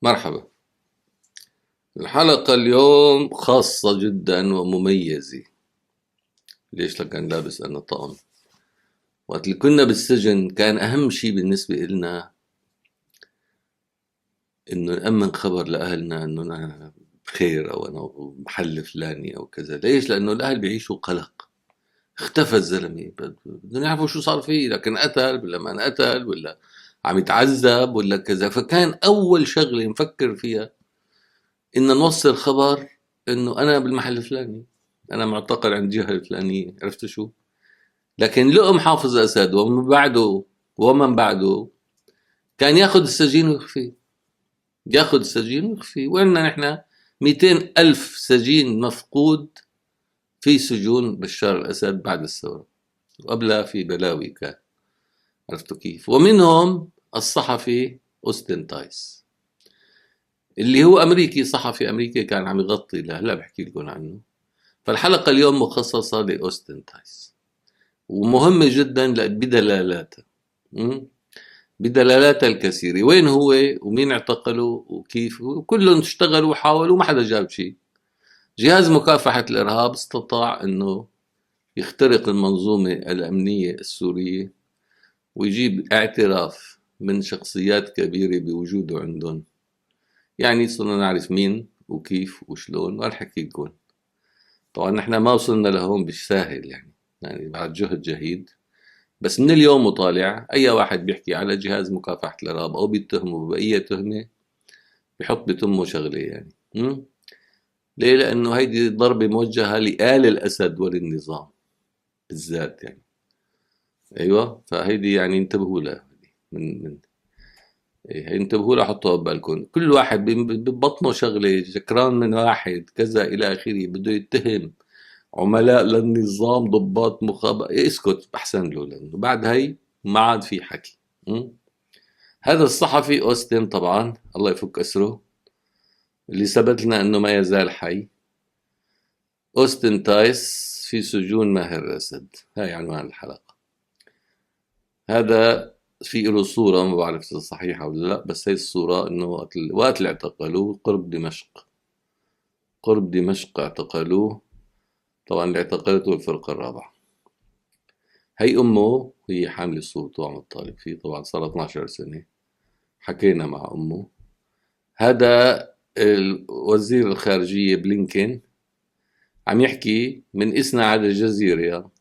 مرحبا. الحلقة اليوم خاصة جدا ومميزة. ليش؟ لكن لابس أنا طقم. وقت اللي كنا بالسجن كان أهم شيء بالنسبة إلنا إنه نأمن خبر لأهلنا إنه أنا بخير أو أنا بمحل فلاني أو كذا. ليش؟ لأنه الأهل بيعيشوا قلق. اختفى الزلمة، بدهم يعرفوا شو صار فيه، لكن قتل ولا ما انقتل ولا عم يتعذب ولا كذا. فكان أول شغلة نفكر فيها إن نوصل خبر إنه أنا بالمحل الفلاني، أنا معتقل عند الجهة الفلانية. عرفت شو؟ لكن لقم حافظ أسد ومن بعده كان ياخذ السجين ويخفيه، ياخذ السجين ويخفيه. وعندنا نحن 200 ألف سجين مفقود في سجون بشار الأسد بعد الثورة، وقبلها في بلاوي كان. عرفتوا كيف؟ ومنهم الصحفي أوستن تايس، اللي هو أمريكي، صحفي أمريكي كان عم يغطي له. هلا بحكي لكم عنه. فالحلقة اليوم مخصصة لأوستن تايس، ومهمة جدا بدلالاتها. بدلالاتها الكثيرة. وين هو ومين اعتقله وكيف، وكلهم اشتغلوا وحاولوا وما حدا جاب شيء. جهاز مكافحة الإرهاب استطاع أنه يخترق المنظومة الأمنية السورية ويجيب اعتراف من شخصيات كبيرة بوجوده عندهم. يعني صرنا نعرف مين وكيف وشلون، وراح أحكي لكم. طبعا نحن ما وصلنا لهون بالساهل، يعني بعد جهد جهيد. بس من اليوم وطالع أي واحد بيحكي على جهاز مكافحة الإرهاب أو بيتهمه بأي تهمة بيحط بتمه شغلة يعني. ليه؟ لأنه هيدي ضربة موجهة لآل الأسد وللنظام بالذات يعني. أيوة، فهيدي يعني انتبهوا لها. من إيه، انتبهوا لها، حطوها ببالكم. كل واحد ببطنه شغلة، شكران من واحد كذا إلى آخره، بده يتهم عملاء للنظام، ضباط مخابرات. اسكت أحسن له، لأنه بعد هي ما عاد في حكي. هذا الصحفي أوستن، طبعا الله يفك أسره، اللي ثبت لنا أنه ما يزال حي. أوستن تايس في سجون ماهر الأسد. هاي عنوان الحلقة. هذا في له صورة، ما بعرف إذا صحيحة ولا لا، بس هي الصورة إنه وقت اللي اعتقلوه قرب دمشق. قرب دمشق اعتقلوه. طبعا اللي اعتقلته الفرقة الرابعة. هي أمه، هي حاملة صورته وعم تطالب فيه. طبعا صار 12 سنة. حكينا مع أمه. هذا وزير الخارجية بلينكين عم يحكي من إثنى على الجزيرة.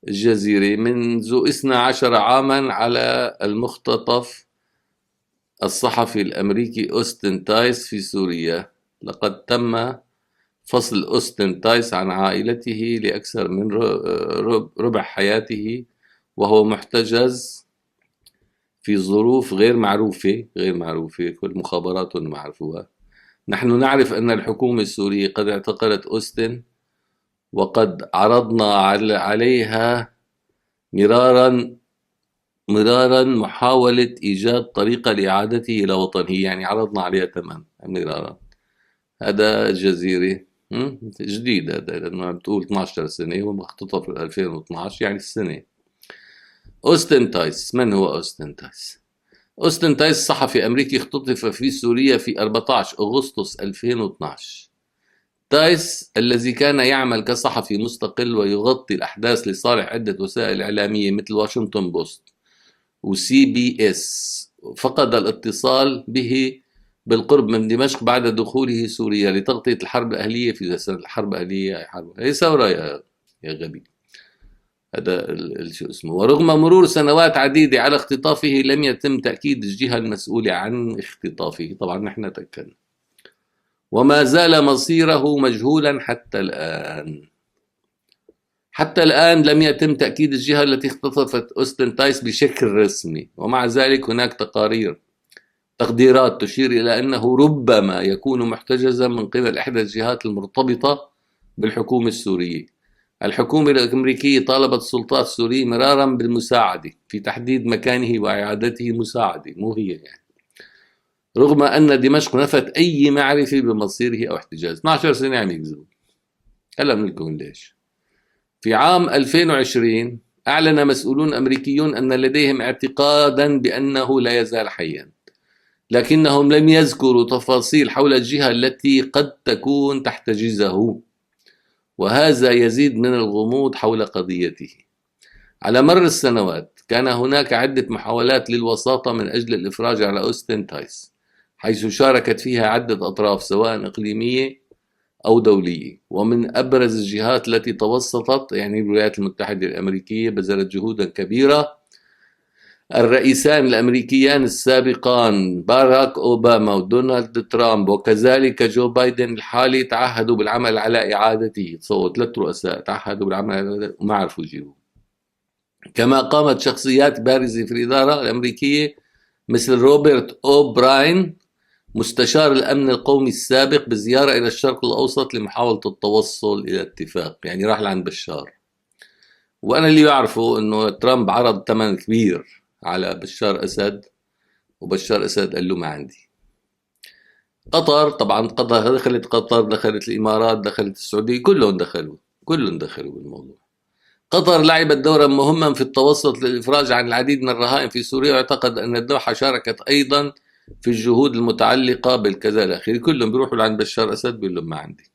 الجزيرة منذ 12 عاما على المختطف الصحفي الأمريكي أوستن تايس في سوريا. لقد تم فصل أوستن تايس عن عائلته لأكثر من ربع حياته، وهو محتجز في ظروف غير معروفة. كل مخابراتهم ما عرفوها. نحن نعرف أن الحكومة السورية قد اعتقلت أوستن، وقد عرضنا عليها مرارا محاولة إيجاد طريقة لإعادته إلى وطنه. يعني عرضنا عليها تمام مرارا. هذا الجزيرة جديد، هذا لأنه عم تقول 12 سنة ومختطف في 2012، يعني السنة. أوستن تايس، من هو أوستن تايس؟ أوستن تايس صحفي أمريكي اختطف في سوريا في 14 أغسطس 2012. تايس الذي كان يعمل كصحفي مستقل ويغطي الأحداث لصالح عدة وسائل إعلامية مثل واشنطن بوست وسي بي اس، فقد الاتصال به بالقرب من دمشق بعد دخوله سوريا لتغطية الحرب الأهلية في سنة الحرب الأهلية. هي ثورة يا غبي. هذا شو اسمه. ورغم مرور سنوات عديدة على اختطافه لم يتم تأكيد الجهة المسؤولة عن اختطافه. طبعا نحن تأكدنا. وما زال مصيره مجهولا حتى الآن. حتى الآن لم يتم تأكيد الجهة التي اختطفت أوستن تايس بشكل رسمي، ومع ذلك هناك تقديرات تشير إلى أنه ربما يكون محتجزا من قبل إحدى الجهات المرتبطة بالحكومة السورية. الحكومة الأمريكية طالبت السلطات السورية مرارا بالمساعدة في تحديد مكانه وإعادته مساعدة، مو هي يعني، رغم أن دمشق نفت أي معرفة بمصيره أو احتجاز. 12 سنة عم يكذبوا. هلا بنقول ليش. في عام 2020 أعلن مسؤولون أمريكيون أن لديهم اعتقادا بأنه لا يزال حيا، لكنهم لم يذكروا تفاصيل حول الجهة التي قد تكون تحتجزه، وهذا يزيد من الغموض حول قضيته. على مر السنوات كان هناك عدة محاولات للوساطة من أجل الإفراج على أوستن تايس، حيث شاركت فيها عدة أطراف سواء إقليمية أو دولية. ومن أبرز الجهات التي توسطت يعني الولايات المتحدة الأمريكية بذلت جهودا كبيرة الرئيسان الأمريكيان السابقان باراك أوباما ودونالد ترامب، وكذلك جو بايدن الحالي، تعهدوا بالعمل على إعادته. تصور 3 رؤساء تعهدوا بالعمل على وما عرفوا يجيبوه. كما قامت شخصيات بارزة في الإدارة الأمريكية مثل روبرت أوبراين مستشار الأمن القومي السابق بزيارة إلى الشرق الأوسط لمحاولة التوصل إلى اتفاق، يعني راح لعند بشار. وأنا اللي يعرفه أنه ترامب عرض ثمن كبير على بشار أسد، وبشار أسد قال له ما عندي. قطر طبعا، دخلت قطر، دخلت الإمارات، دخلت السعودية، كلهم دخلوا بالموضوع. قطر لعبت دورا مهما في التوسط للإفراج عن العديد من الرهائن في سوريا، واعتقد أن الدوحة شاركت أيضا في الجهود المتعلقة بالكذا الأخير. كلهم بيروحوا لعند بشار أسد بيقول لهم ما عندي.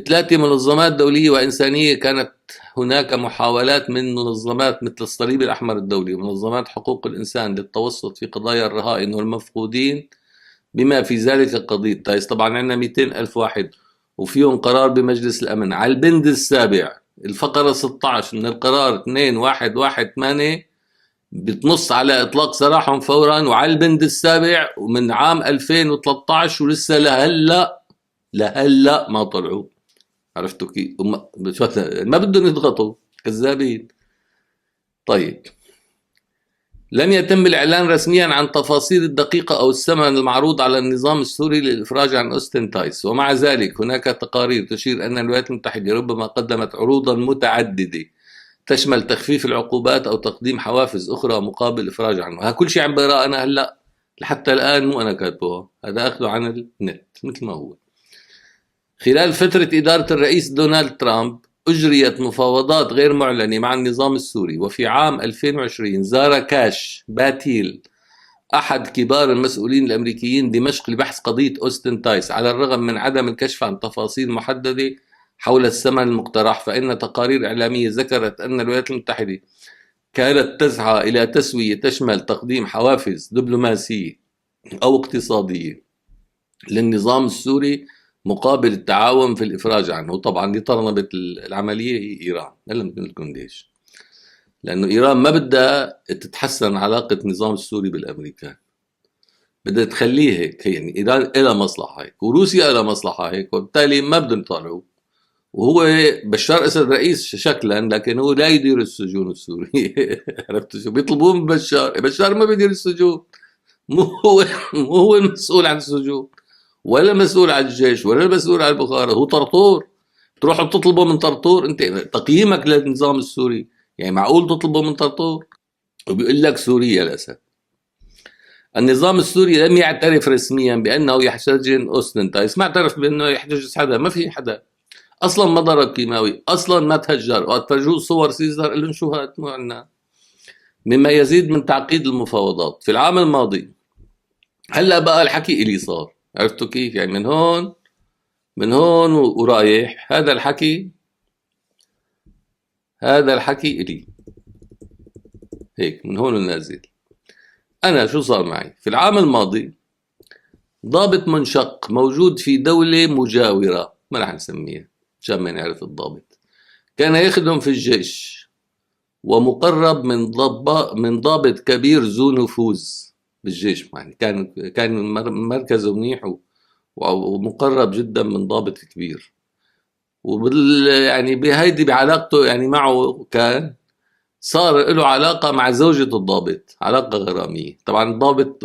3 منظمات دولية وإنسانية كانت هناك محاولات من منظمات مثل الصليب الأحمر الدولي ومنظمات حقوق الإنسان للتوسط في قضايا الرهائن والمفقودين، بما في ذلك قضية تايس. طبعا عندنا 200 ألف واحد وفيهم قرار بمجلس الأمن على البند السابع الفقرة 16 من القرار 2118 بتنص على إطلاق سراحهم فورا، وعلى البند السابع ومن عام 2013 ولسه لهلا ما طلعوا. عرفتوا كيف؟ ما بدهم يضغطوا، كذابين. طيب، لم يتم الإعلان رسميا عن تفاصيل الدقيقة أو الثمن المعروض على النظام السوري للإفراج عن أوستن تايس، ومع ذلك هناك تقارير تشير أن الولايات المتحدة ربما قدمت عروضا متعددة تشمل تخفيف العقوبات أو تقديم حوافز أخرى مقابل الإفراج عنه. ها كل شيء عم بقرأ أنا هلأ لحتى الآن، مو أنا كاتبه، هذا أخذه عن النت مثل ما هو. خلال فترة إدارة الرئيس دونالد ترامب أجريت مفاوضات غير معلنة مع النظام السوري، وفي عام 2020 زار كاش باتيل أحد كبار المسؤولين الأمريكيين دمشق لبحث قضية أوستن تايس. على الرغم من عدم الكشف عن تفاصيل محددة حول الثمن المقترح، فإن تقارير إعلامية ذكرت أن الولايات المتحدة كانت تسعى إلى تسوية تشمل تقديم حوافز دبلوماسية أو اقتصادية للنظام السوري مقابل التعاون في الإفراج عنه. وطبعا اللي طرنبت العملية هي إيران، لم لكم ليش؟ لأنه إيران ما بدها تتحسن علاقة النظام السوري بالأمريكان، بدها تخليه هيك. يعني إيران إلها مصلحة هيك، وروسيا إلها مصلحة هيك، وبالتالي ما بدهم يطالعوا. وهو بشار أسد رئيس شكلا، لكن هو لا يدير السجون السورية. عرفت شو بيطلبوه من بشار؟ بشار ما بيدير السجون، مو هو المسؤول عن السجون، ولا مسؤول عن الجيش، ولا مسؤول عن البخارة. هو طرطور، تروحوا تطلبوا من طرطور؟ انت تقييمك للنظام السوري يعني معقول تطلبوا من طرطور؟ وبيقول لك سوريا الأسد. النظام السوري لم يعترف رسميا بأنه يحتجز أوستن تايس، ما اعترف بأنه يحتجز حدا، ما في حدا أصلا، ما ضرب كيماوي أصلا، ما تهجر. وقت فرجوه صور سيزر قال لهم شو هاد مو عنا، مما يزيد من تعقيد المفاوضات. في العام الماضي هلا بقى الحكي إلي صار، عرفتوا كيف؟ يعني من هون ورايح هذا الحكي إلي هيك من هون ونازل. أنا شو صار معي في العام الماضي؟ ضابط منشق موجود في دولة مجاورة، ما رح نسميها عشان ما نعرف الضابط، كان يخدم في الجيش ومقرب من ضابط كبير ذو نفوذ بالجيش. يعني كان مركزه منيح ومقرب جدا من ضابط كبير. يعني بهيدي بعلاقته يعني معه كان صار له علاقة مع زوجة الضابط، علاقة غرامية. طبعا الضابط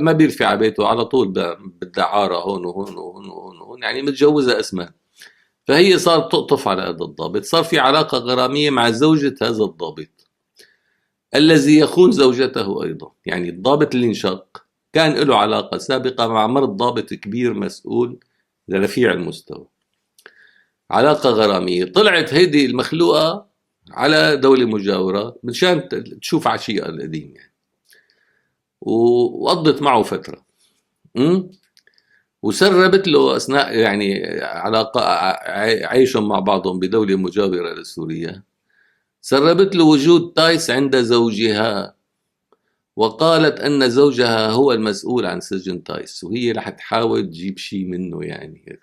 ما بيرفع على بيته على طول بالدعارة هون وهون وهون وهون، يعني متجوزة اسمها، فهي صارت تقطف على هذا الضابط. صار في علاقة غرامية مع زوجة هذا الضابط الذي يخون زوجته أيضا. يعني الضابط اللي انشق كان له علاقة سابقة مع مرت ضابط كبير مسؤول رفيع المستوى، علاقة غرامية. طلعت هيدي المخلوقة على دولة مجاورة مشان تشوف عشيقة القديم يعني. وقضت معه فترة. وسربت له أثناء يعني علاقة عيشهم مع بعضهم بدولة مجاورة لسوريا، سربت له وجود تايس عند زوجها، وقالت أن زوجها هو المسؤول عن سجن تايس، وهي رح تحاول تجيب شيء منه يعني.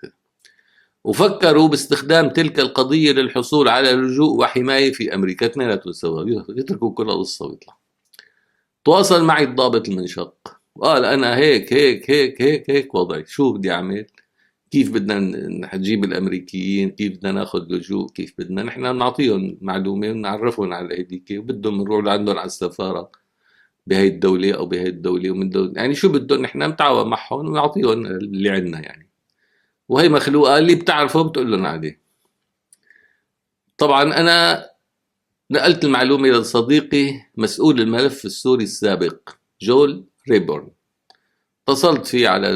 وفكروا باستخدام تلك القضية للحصول على لجوء وحماية في أمريكا، اثنيناتهم سوا يتركوا كل القصة ويطلع. تواصل معي الضابط المنشق، قال أنا هيك هيك هيك هيك هيك وضعي، شو بدي أعمل؟ كيف بدنا نجيب الأمريكيين؟ كيف بدنا ناخذ لجوء؟ كيف بدنا نحن نعطيهم معلومة ونعرفهم على الأيديكي، وبدهم نروح لعندهم على السفارة بهي الدولة أو بهي الدولة ومن دولة، يعني شو بدهم نحن نتعاون معهم ونعطيهم اللي عندنا يعني. وهي مخلوقة اللي بتعرفه بتقول لهم عليه. طبعا أنا نقلت المعلومة لصديقي مسؤول الملف السوري السابق جول ريبورن، اتصلت فيه على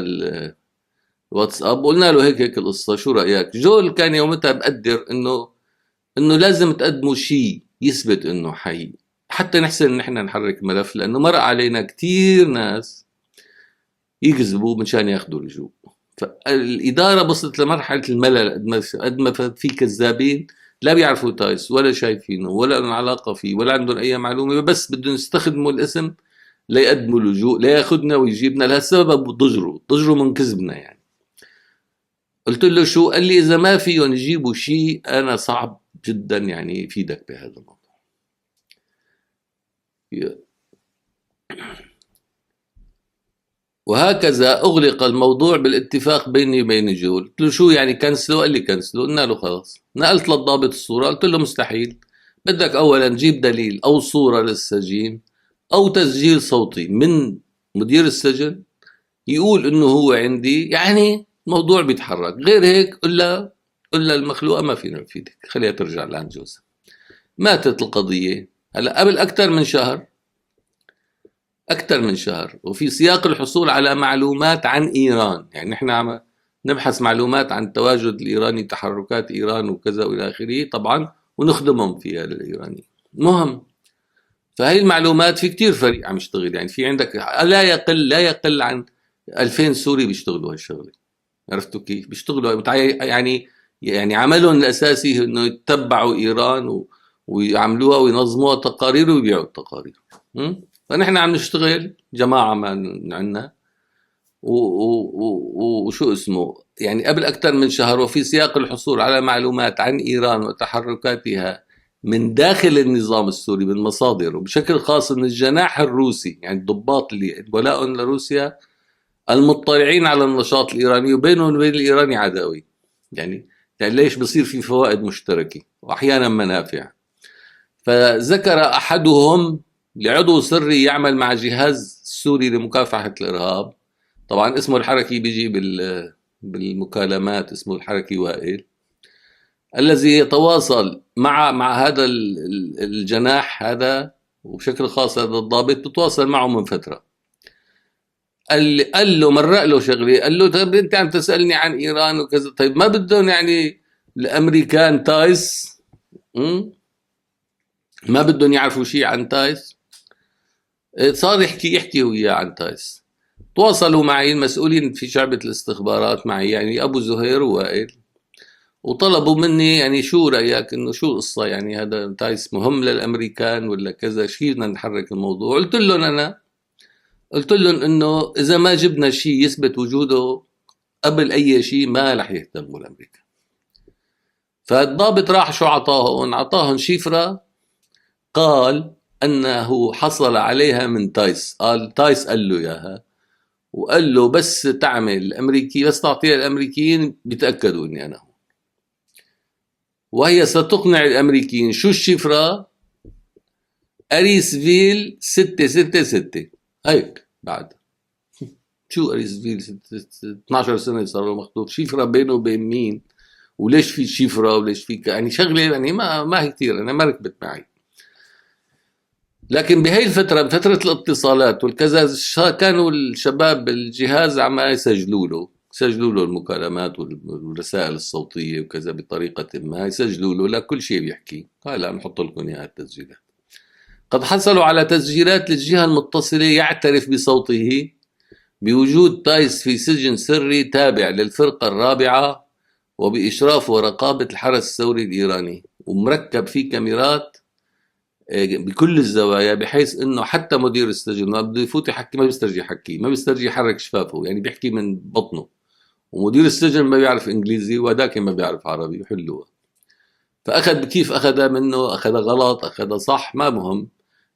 الواتساب وقلنا له هيك هيك القصة، شو رأيك؟ جول كان يومتها بقدر انه لازم تقدموا شيء يثبت انه حي حتى نحسن نحن نحرك ملف، لانه مر علينا كتير ناس يكذبوا مشان ياخذوا لجوء. فالإدارة وصلت لمرحلة الملل، قد ما في كذابين لا بيعرفوا تايس ولا شايفينه ولا لهم علاقة فيه ولا عندهم أي معلومة، بس بدهم يستخدموا الاسم ليقدموا لجوء لياخذنا ويجيبنا. لهالسبب ضجروا من كذبنا يعني. قلت له شو؟ قال لي إذا ما فيهم يجيبوا شيء أنا صعب جدا يعني يفيدك بهذا الموضوع. وهكذا أغلق الموضوع بالاتفاق بيني وبين جول. قلت له شو يعني كنسلوا؟ قال لي كنسلوا. قلنا له خلاص. نقلت للضابط الصورة، قلت له مستحيل، بدك أولا جيب دليل أو صورة للسجين أو تسجيل صوتي من مدير السجن يقول إنه هو عندي، يعني الموضوع بيتحرك. غير هيك قل المخلوقة ما فينا نفيدك، خليها ترجع لعند جوزها. ماتت القضية هلا قبل أكثر من شهر، وفي سياق الحصول على معلومات عن إيران. يعني نحن عم نبحث معلومات عن التواجد الإيراني، تحركات إيران وكذا وإلى آخره طبعا، ونخدمهم فيها للإيرانيين. مهم. فهي المعلومات في كتير فريق عم يشتغل، يعني في عندك لا يقل عن 2000 سوري بيشتغلوا هالشغله. عرفتوا كيف بيشتغلوا؟ يعني عملهم الاساسي انه يتبعوا ايران ويعملوها وينظموها تقارير ويبيعوا التقارير. فنحن عم نشتغل جماعه ما عندنا وشو اسمه يعني قبل اكثر من شهر، وفي سياق الحصول على معلومات عن ايران وتحركاتها من داخل النظام السوري من مصادر، وبشكل خاص من الجناح الروسي، يعني الضباط اللي ولاء لروسيا المطلعين على النشاط الإيراني، وبينهم وبين الإيراني عداوي. يعني ليش بصير في فوائد مشتركة وأحيانا منافع. فذكر أحدهم لعضو سري يعمل مع جهاز سوري لمكافحة الإرهاب، طبعا اسمه الحركي بيجي بالمكالمات اسمه الحركي وائل، الذي يتواصل مع هذا الجناح هذا، وبشكل خاص هذا الضابط بتواصل معه من فترة. قال له مرق له شغله، قال له طيب انت عم تسالني عن ايران وكذا، طيب ما بدهم يعني الامريكان تايس؟ ما بدهم يعرفوا شيء عن تايس؟ صار يحكي وياه عن تايس. تواصلوا معي المسؤولين في شعبة الاستخبارات معي، يعني ابو زهير ووائل، وطلبوا مني يعني شو رايك، انه شو القصه، يعني هذا تايس مهم للامريكان ولا كذا، شيء بدنا نحرك الموضوع. قلت لهم انه اذا ما جبنا شيء يثبت وجوده قبل اي شيء ما رح يهتموا الامريكا. فالضابط راح شو اعطاهم شفرة، قال انه حصل عليها من تايس. تايس قال له اياها، وقال له بس تعمل الامريكي، بس تعطيها الامريكيين بيتاكدوا اني انا هون. وهي ستقنع الامريكيين. شو الشفرة؟ اريسفيل 666 هيك. بعد شو اريسفيل 12 سنه صار له مخطوف، شفره بينه وبين مين؟ وليش في شفره وليش في يعني شغله يعني ما هي كثير، انا ما ركبت معي. لكن بهي الفتره، بفتره الاتصالات والكذا، كانوا الشباب بالجهاز عم يسجلوا له المكالمات والرسائل الصوتيه وكذا بطريقه ما، يسجلوا له لكل شيء بيحكي. هلا بنحط لكم اياها التسجيلات. قد حصلوا على تسجيلات للجهة المتصلة يعترف بصوته بوجود تايس في سجن سري تابع للفرقة الرابعة وبإشراف ورقابة الحرس الثوري الإيراني، ومركب فيه كاميرات بكل الزوايا، بحيث انه حتى مدير السجن ما بده يفوت يحكي ما بيسترجي يحكي، ما بيسترجي يحرك شفافه، يعني بيحكي من بطنه. ومدير السجن ما بيعرف انجليزي وهداك ما بيعرف عربي، يحلوها. فاخذ كيف اخذها منه، اخذها غلط اخذها صح ما مهم،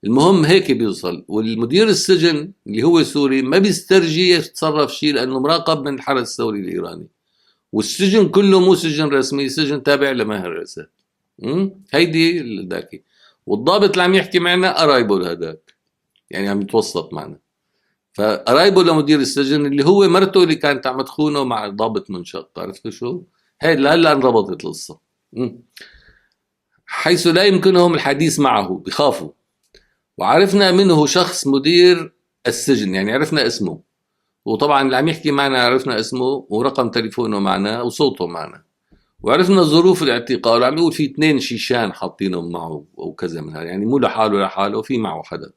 المهم هيك بيوصل. والمدير السجن اللي هو سوري ما بيسترجي يتصرف شيء لانه مراقب من الحرس الثوري الايراني، والسجن كله مو سجن رسمي، سجن تابع لماهر الرئاسات. هيدي الذاكي. والضابط اللي عم يحكي معنا قرايبه لهداك، يعني عم يتوسط معنا. فقرايبه لمدير السجن اللي هو مرته اللي كانت عم تخونه مع ضابط منشق. عرفت شو؟ هي لهلا انربطت القصه. حيث لا يمكنهم الحديث معه، بخافوا. وعرفنا منه شخص مدير السجن، يعني عرفنا اسمه، وطبعا اللي عم يحكي معنا عرفنا اسمه ورقم تليفونه معنا وصوته معنا، وعرفنا ظروف الاعتقال. عم يقول في 2 شيشان حاطينهم معه وكذا من هذا، يعني مو لحاله في معه حدا.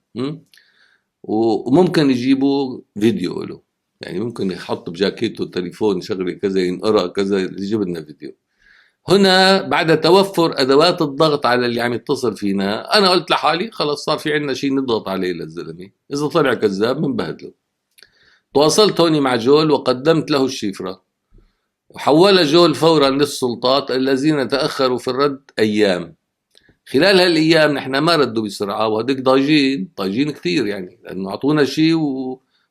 وممكن يجيبوا فيديو له، يعني ممكن يحط بجاكيته التليفون شغله كذا ينقرا كذا يجيب لنا فيديو. هنا بعد توفر ادوات الضغط على اللي عم يتصل فينا، انا قلت لحالي خلص صار في عندنا شيء نضغط عليه للزلمه، اذا طلع كذاب بنبهدله. تواصلت هوني مع جول وقدمت له الشفره، وحول جول فورا للسلطات الذين تاخروا في الرد ايام. خلال هالايام نحن ما ردوا بسرعه، وهديك ضايجين كثير، يعني لانه اعطونا شيء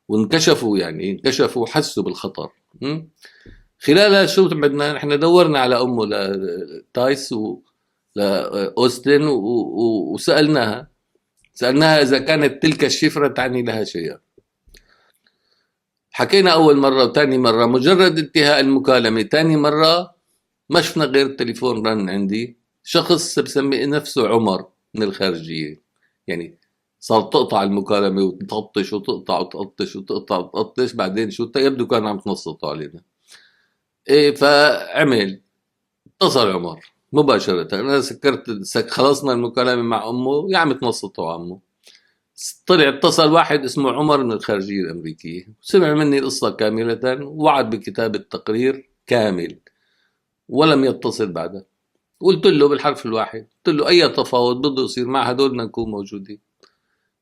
وانكشفوا، يعني انكشفوا وحسوا بالخطر. خلالها شو بدنا نحن دورنا على امه لتايس لاوستن وسالناها اذا كانت تلك الشفره تعني لها شيئا. حكينا اول مره وثاني مره مجرد انتهاء المكالمه، ثاني مره ما شفنا غير التليفون رن عندي، شخص بسمي نفسه عمر من الخارجيه، يعني صار تقطع المكالمه وتطش وتقطع وتقطش وتقطع وتقطش، بعدين شو يبدو كان عم تنصتوا علينا. ايه فعمل اتصل عمر مباشرة، انا خلصنا المكالمة مع امه، يا عم تنصتوا عمه. طلع اتصل واحد اسمه عمر من الخارجية الامريكية، سمع مني القصة كاملة، ووعد بكتابة تقرير كامل، ولم يتصل بعدها. قلت له بالحرف الواحد، قلت له اي تفاوض بده يصير مع هدول بدنا نكون موجودين.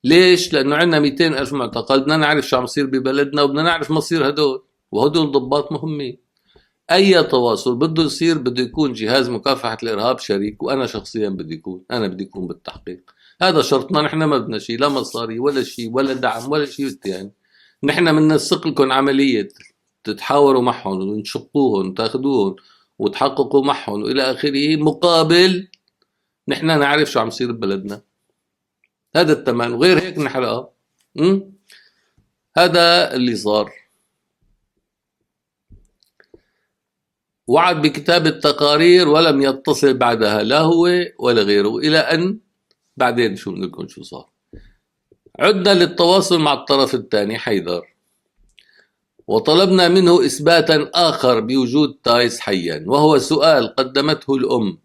ليش؟ لانه عندنا 200 الف معتقل، بدنا نعرف شو عم يصير ببلدنا وبدنا نعرف مصير هدول، وهدول ضباط مهمين. اي تواصل بده يصير بده يكون جهاز مكافحة الارهاب شريك، وانا شخصيا بدي اكون بالتحقيق. هذا شرطنا، نحن ما بدنا شيء، لا مصاري ولا شيء ولا دعم ولا شيء يعني. نحن بننسق لكم عملية تتحاوروا معهم ونشقوهم وتاخذوهم وتحققوا معهم والى اخره، مقابل نحن نعرف شو عم يصير ببلدنا. هذا الثمن، وغير هيك نحرقها. هذا اللي صار. وعد بكتابة تقارير ولم يتصل بعدها لا هو ولا غيره، إلى أن بعدين شو بدكم شو صار. عدنا للتواصل مع الطرف الثاني حيدر، وطلبنا منه إثباتا آخر بوجود تايس حيا، وهو سؤال قدمته الأم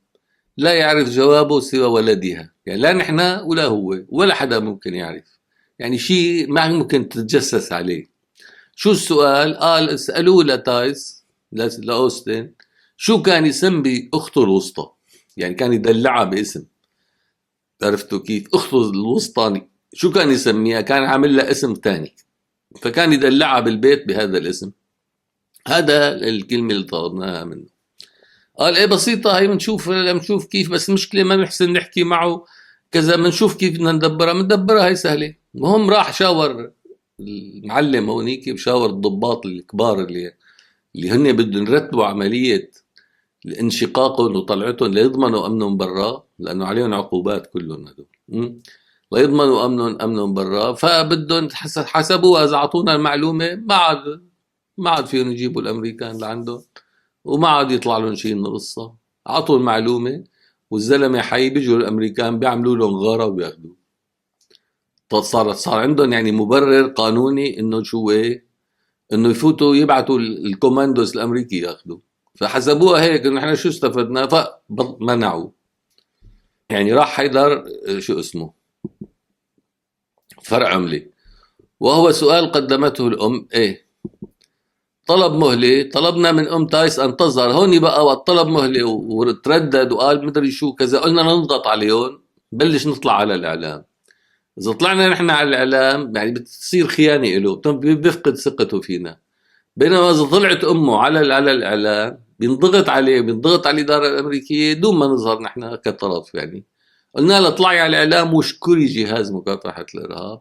لا يعرف جوابه سوى ولدها، يعني لا نحن ولا هو ولا حدا ممكن يعرف، يعني شيء ما ممكن تتجسس عليه. شو السؤال؟ قال اسألوه لتايس لأوستن شو كان يسمي أخته الوسطى، يعني كان يدلعها باسم. عرفتوا كيف؟ أخته الوسطى شو كان يسميها؟ كان عامل لها اسم تاني، فكان يدلعها بالبيت بهذا الاسم. هذا الكلمة اللي طلبناها منه. قال ايه بسيطة هي، بنشوف كيف، بس المشكلة ما بنحسن نحكي معه كذا، بنشوف كيف بدنا ندبرها هي سهلة. المهم راح شاور المعلم هونيك، بشاور الضباط الكبار اللي هن بدهم يرتبوا عملية انشقاقهم وطلعتهم ليضمنوا امنهم برا، لانه عليهم عقوبات كلهم هدول، ليضمنوا امنهم برا. فبدهم حسبوها، اذا اعطونا المعلومة ما عاد فيهم يجيبوا الامريكان لعندهم، وما عاد يطلع لهم شيء من القصة. عطوا المعلومة والزلمة حي، بيجوا الامريكان بيعملوا لهم غارة وبياخذوه. صار عندهم يعني مبرر قانوني انه شو ايه، انه يفوتوا يبعثوا الكوماندوز الامريكي ياخذوا. فحسبوها هيك انه احنا شو استفدنا، فمنعوا. يعني راح حيدر شو اسمه فرع عملة. وهو سؤال قدمته الأم إيه، طلب مهلة. طلبنا من أم تايس أن تظهر هون بقى، وقت طلب مهلة وتردد وقال مدري شو كذا، قلنا نضغط عليهم، بلش نطلع على الإعلام. إذا طلعنا نحن على الإعلام يعني بتصير خيانة له، بيفقد ثقته فينا. بينما إذا طلعت أمه على الإعلام بينضغط عليه، بينضغط على الإدارة الأمريكية دون ما نظهر نحن كطرف. يعني قلنا له اطلعي على الإعلام واشكري جهاز مكافحة الإرهاب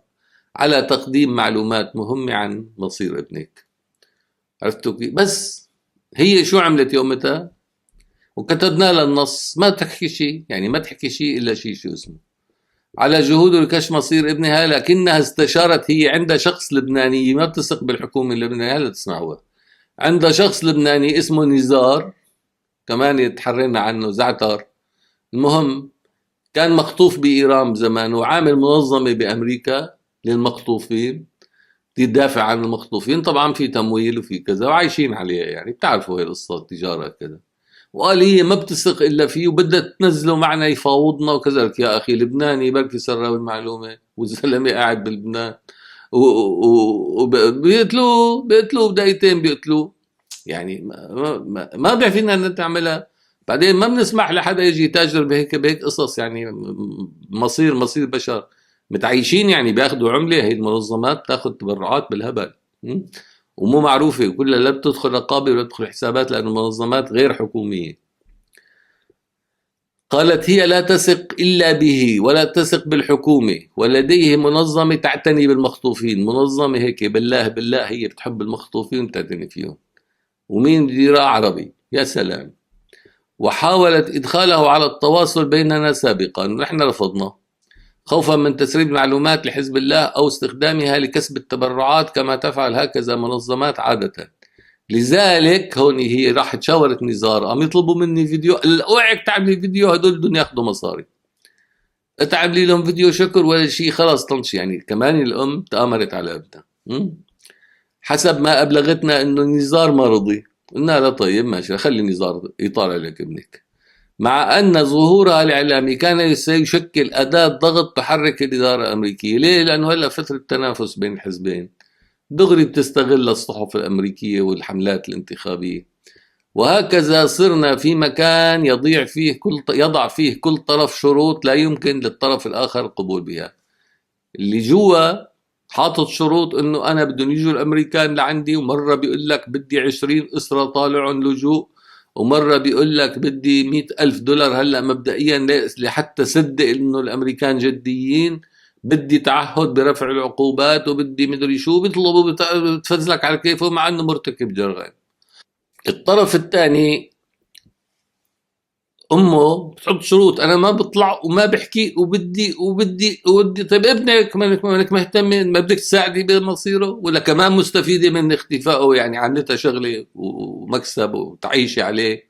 على تقديم معلومات مهمة عن مصير ابنك. عرفتوا كيف؟ بس هي شو عملت يومتها؟ وكتبنا لها النص، ما تحكي شيء، يعني ما تحكي شيء إلا شيء شو اسمه على جهود لكشف مصير ابنها، لكنها استشارت. هي عندها شخص لبناني، ما بتثق بالحكومة اللبنانية، هلا تسمعوها. عندها شخص لبناني اسمه نزار، كمان يتحرينا عنه زعتر. المهم كان مخطوف بإيران زمان، وعامل منظمة بأمريكا للمخطوفين، تدافع عن المخطوفين. طبعا في تمويل وفي كذا وعايشين عليها، يعني بتعرفوا هي القصة، التجارة كذا. وقال هي ما بتثق الا فيه وبدها تنزله معنا يفاوضنا وكذا. لك يا اخي لبناني بركي سرب المعلومه والزلمه قاعد بلبنان بيقتلوه بدقيقتين بيقتلوه. يعني ما بيعفينا ان تعملها. بعدين ما بنسمح لحدا يجي يتاجر بهيك قصص. يعني مصير بشر متعايشين، يعني بياخذوا عمله. هي المنظمات تاخذ تبرعات بالهبل، ومو معروفه، وكلها لا بتدخل رقابه ولا بتدخل حسابات، لانه منظمات غير حكوميه. قالت هي لا تثق إلا به ولا تثق بالحكومة، ولديه منظمة تعتني بالمخطوفين. منظمة هيك بالله هي بتحب المخطوفين وبتعتني فيهم. ومين مديرها؟ عربي. يا سلام. وحاولت إدخاله على التواصل بيننا سابقا، نحن رفضنا خوفا من تسريب المعلومات لحزب الله أو استخدامها لكسب التبرعات كما تفعل هكذا منظمات عادة. لذلك هون هي راح تشاورت نزار، قام يطلبوا مني فيديو. اوعك تعملي فيديو، هدول بدهم ياخذوا مصاري. تعملي لهم فيديو شكر ولا شيء، خلاص طنش. يعني كمان الام تآمرت على ابنها. حسب ما ابلغتنا انه نزار ما رضي. قلنا لا طيب ماشي، خلي نزار يطالع لك ابنك. مع ان ظهورها الاعلامي كان سيشكل اداة ضغط تحرك الادارة الامريكية. ليه؟ لانه هلا فترة تنافس بين الحزبين، دغري بتستغل الصحف الامريكية والحملات الانتخابية. وهكذا صرنا في مكان يضع فيه كل طرف شروط لا يمكن للطرف الآخر القبول بها. اللي جوا حاطط شروط انه انا بدهم يجوا الامريكان لعندي، ومرة بيقول لك بدي 20 اسرة طالعهم لجوء، ومرة بيقول لك بدي 100,000 دولار هلأ مبدئيا لحتى صدق انه الامريكان جديين، بدي تعهد برفع العقوبات، وبدي مدري شو بيطلبوا، بتفزلك على كيفه مع انه مرتكب جرائم. الطرف الثاني امه بتحط شروط، انا ما بطلع وما بحكي وبدي. طيب ابنك مالك مهتم؟ ما بدك تساعدي بمصيره ولا كمان مستفيده من اختفائه؟ يعني عملتها شغله ومكسب وتعيشي عليه.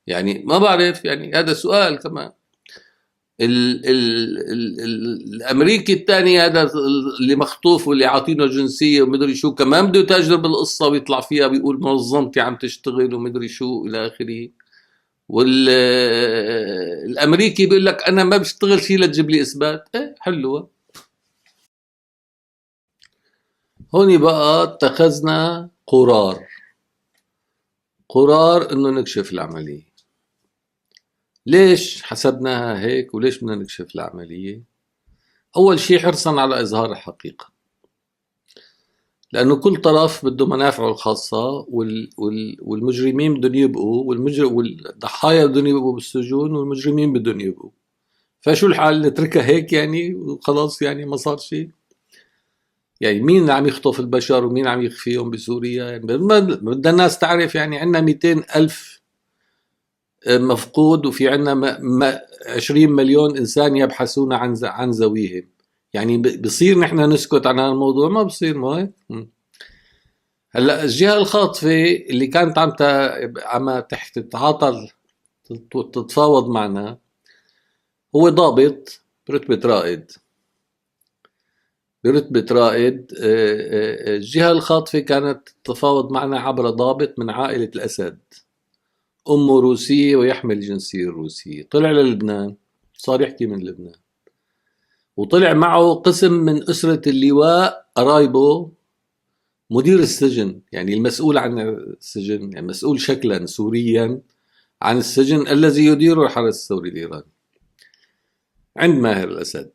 يعني ما بعرف، يعني هذا سؤال كمان. الامريكي الثاني هذا اللي مخطوف واللي عاطينه جنسيه ومدري شو، كمان بده يتاجر بالقصه ويطلع فيها بيقول منظمتي عم تشتغل ومدري شو الى اخره. والامريكي بيقول لك انا ما بشتغل شيء لتجيب لي اثبات. ايه حلوه. هون بقى اتخذنا قرار انه نكشف العمليه. ليش حسبناها هيك وليش بدنا نكشف العمليه؟ اول شيء حرصا على اظهار الحقيقه، لانه كل طرف بده منافعه الخاصه، والمجرمين بدهم يبقوا، والضحايا بدهم يبقوا بالسجون، والمجرمين بدهم يبقوا. فشو الحال؟ نتركها هيك يعني وخلاص؟ يعني ما صار شيء. يعني مين اللي عم يخطف البشر ومين عم يخفيهم بسوريا؟ يعني بدنا الناس تعرف. يعني عندنا 200 ألف مفقود، وفي عندنا 20 مليون إنسان يبحثون عن ذويهم. يعني بصير نحن نسكت عن هذا الموضوع؟ ما بصير. ما هيك. هلا الجهة الخاطفة اللي كانت عم تتعاطى تتفاوض معنا هو ضابط برتبة رائد. الجهة الخاطفة كانت تتفاوض معنا عبر ضابط من عائلة الأسد، أمه روسية ويحمل الجنسية الروسية. طلع للبنان، صار يحكي من لبنان، وطلع معه قسم من أسرة اللواء قرايبه مدير السجن، يعني المسؤول عن السجن، يعني مسؤول شكلا سوريا عن السجن الذي يدير الحرس الثوري الإيراني عند ماهر الأسد.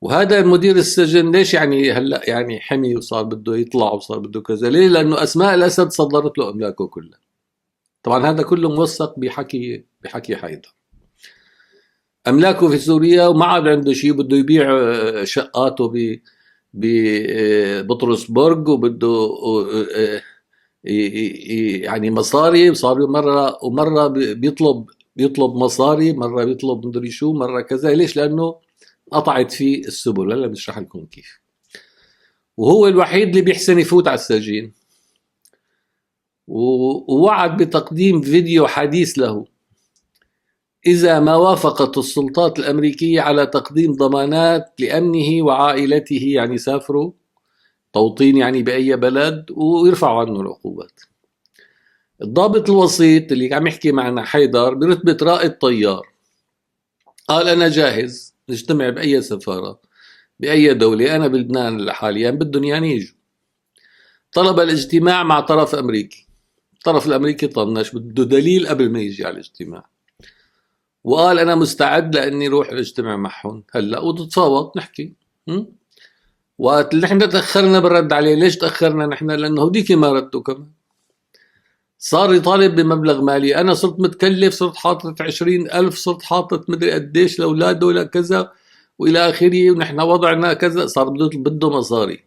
وهذا مدير السجن ليش يعني هلا يعني حمي وصار بده يطلع وصار بده كذا؟ ليه؟ لأنه أسماء الأسد صدرت له أملاكه كلها. طبعا هذا كله موثق بحكي حيدر. أملاكه في سوريا وما عاد عنده شيء، بده يبيع شقاته ببطرسبرغ، وبده يعني مصاري. صار مرة بيطلب مصاري، مرة بيطلب مدري شو، مرة كذا. ليش؟ لأنه قطعت فيه السبل. هلا بشرح لكم كيف. وهو الوحيد اللي بيحسن يفوت على السجين، ووعد بتقديم فيديو حديث له إذا ما وافقت السلطات الأمريكية على تقديم ضمانات لأمنه وعائلته، يعني سافروا توطين يعني بأي بلد، ويرفعوا عنه العقوبات. الضابط الوسيط اللي عم يحكي معنا حيدر برتبة رائد طيار قال أنا جاهز نجتمع بأي سفارة بأي دولة، أنا بلبنان حاليا بدهم يعني يجوا. طلب الاجتماع مع طرف أمريكي، الطرف الأمريكي طنش، بده دليل قبل ما يجي على الاجتماع، وقال أنا مستعد لأني روح اجتمع معهم هلأ وتتفاوض نحكي. وقت نحن تأخرنا بالرد عليه. ليش تأخرنا نحن؟ لأنه هوديك ما ردوا كمان. صار يطالب بمبلغ مالي، أنا صرت متكلف، صرت حاطط 20,000، صرت حاطط مدري قديش لأولاده ولا كذا وإلى آخره، ونحن وضعنا كذا. صار بده مصاري،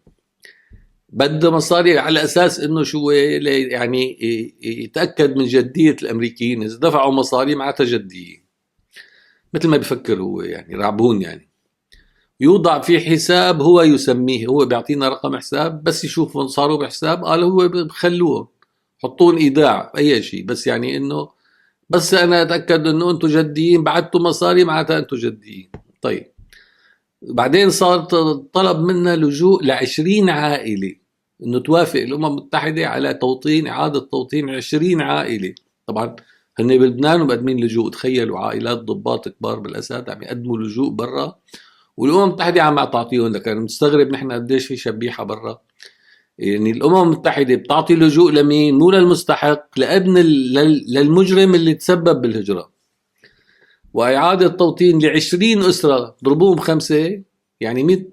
بده مصاري على أساس إنه شو يعني يتأكد من جدية الأمريكيين. إذا دفعوا مصاري معناتها جدية، مثل ما بفكر هو، يعني رعبون. يعني يوضع في حساب هو يسميه، هو بيعطينا رقم حساب، بس يشوفون صاروا بحساب قال هو بخلوهم حطون ايداع اي شيء، بس يعني انه بس انا اتاكد انه انتم جديين، بعتوا مصاري معناتها انتم جديين. طيب بعدين صار طلب منا لجوء ل20 عائله انه توافق الامم المتحده على توطين، اعاده توطين 20 عائله. طبعا هن بلبنان ومقدمين لجوء، تخيلوا عائلات ضباط كبار بالاسد عم يقدموا لجوء برا، والامم المتحده عم تعطيهم. لك انا مستغرب نحن قديش في شبيحه برا. يعني الامم المتحده بتعطي لجوء لمين؟ مو للمستحق، لابن للمجرم اللي تسبب بالهجره. واعاده توطين ل20 اسره، ضربوهم 5 يعني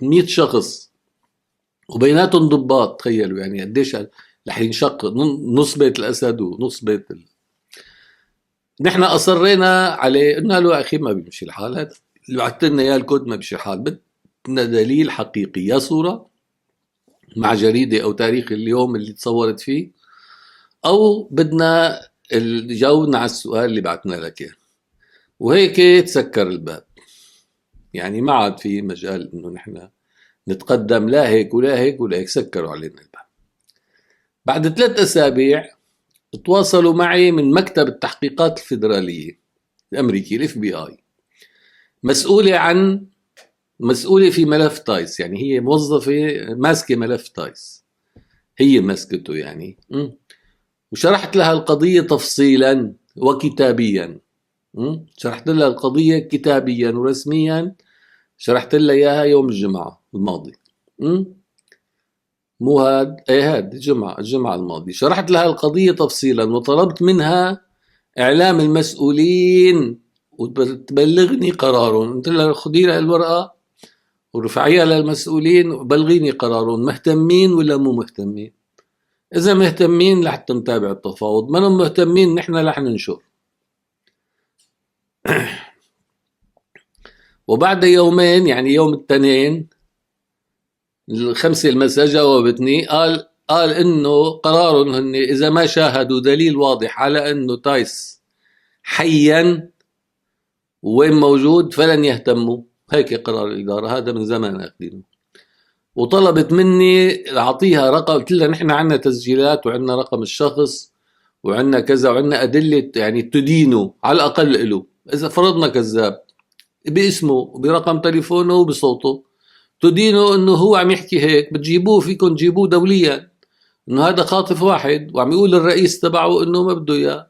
100 شخص، وبيناتهم ضباط. تخيلوا يعني قديش رح ينشق نص بيت الاسد ونص بيت نحن اصرينا عليه، قلنا له يا اخي ما بيمشي الحال، هذا اللي بعثت لنا اياه الكود ما بيمشي الحال، بدنا دليل حقيقي، يا صوره مع جريده او تاريخ اليوم اللي تصورت فيه، او بدنا جاوبنا على السؤال اللي بعثنا لك اياه. وهيك تسكر الباب، يعني ما عاد في مجال انه نحن نتقدم، لا هيك ولا هيك ولا هيك، سكروا علينا الباب. بعد 3 أسابيع تواصلوا معي من مكتب التحقيقات الفيدرالية الأمريكي الاف بي اي، مسؤولة في ملف تايس، يعني هي موظفة ماسكة ملف تايس، هي مسكته يعني. وشرحت لها القضية تفصيلا وكتابيا. شرحت لها القضية كتابيا ورسميا، شرحت لها إياها يوم الجمعة الماضي. مو هاد الجمعة الماضي شرحت لها القضية تفصيلا، وطلبت منها إعلام المسؤولين وتبلغني قرارهم. قلت لها خذي لها الورقة ورفعيها للمسؤولين وبلغيني قرارهم، مهتمين ولا مو مهتمين. إذا مهتمين لحتى نتابع التفاوض، ما هم مهتمين نحن رح ننشر. وبعد يومين، يعني يوم الاثنين 5 المساء جاوبتني، قال انه قرارهم هن اذا ما شاهدوا دليل واضح على انه تايس حيا وين موجود فلن يهتموا. هيك قرار الاداره، هذا من زمان اخذينه. وطلبت مني اعطيها رقم، قلت لها نحن عندنا تسجيلات وعندنا رقم الشخص وعندنا كذا وعندنا ادله يعني تدينه على الاقل له، اذا فرضنا كذاب باسمه وبرقم تليفونه وبصوته، تدينه انه هو عم يحكي هيك، بتجيبوه، فيكم تجيبوه دوليا انه هذا خاطف واحد وعم يقول للرئيس تبعه انه ما بده اياه،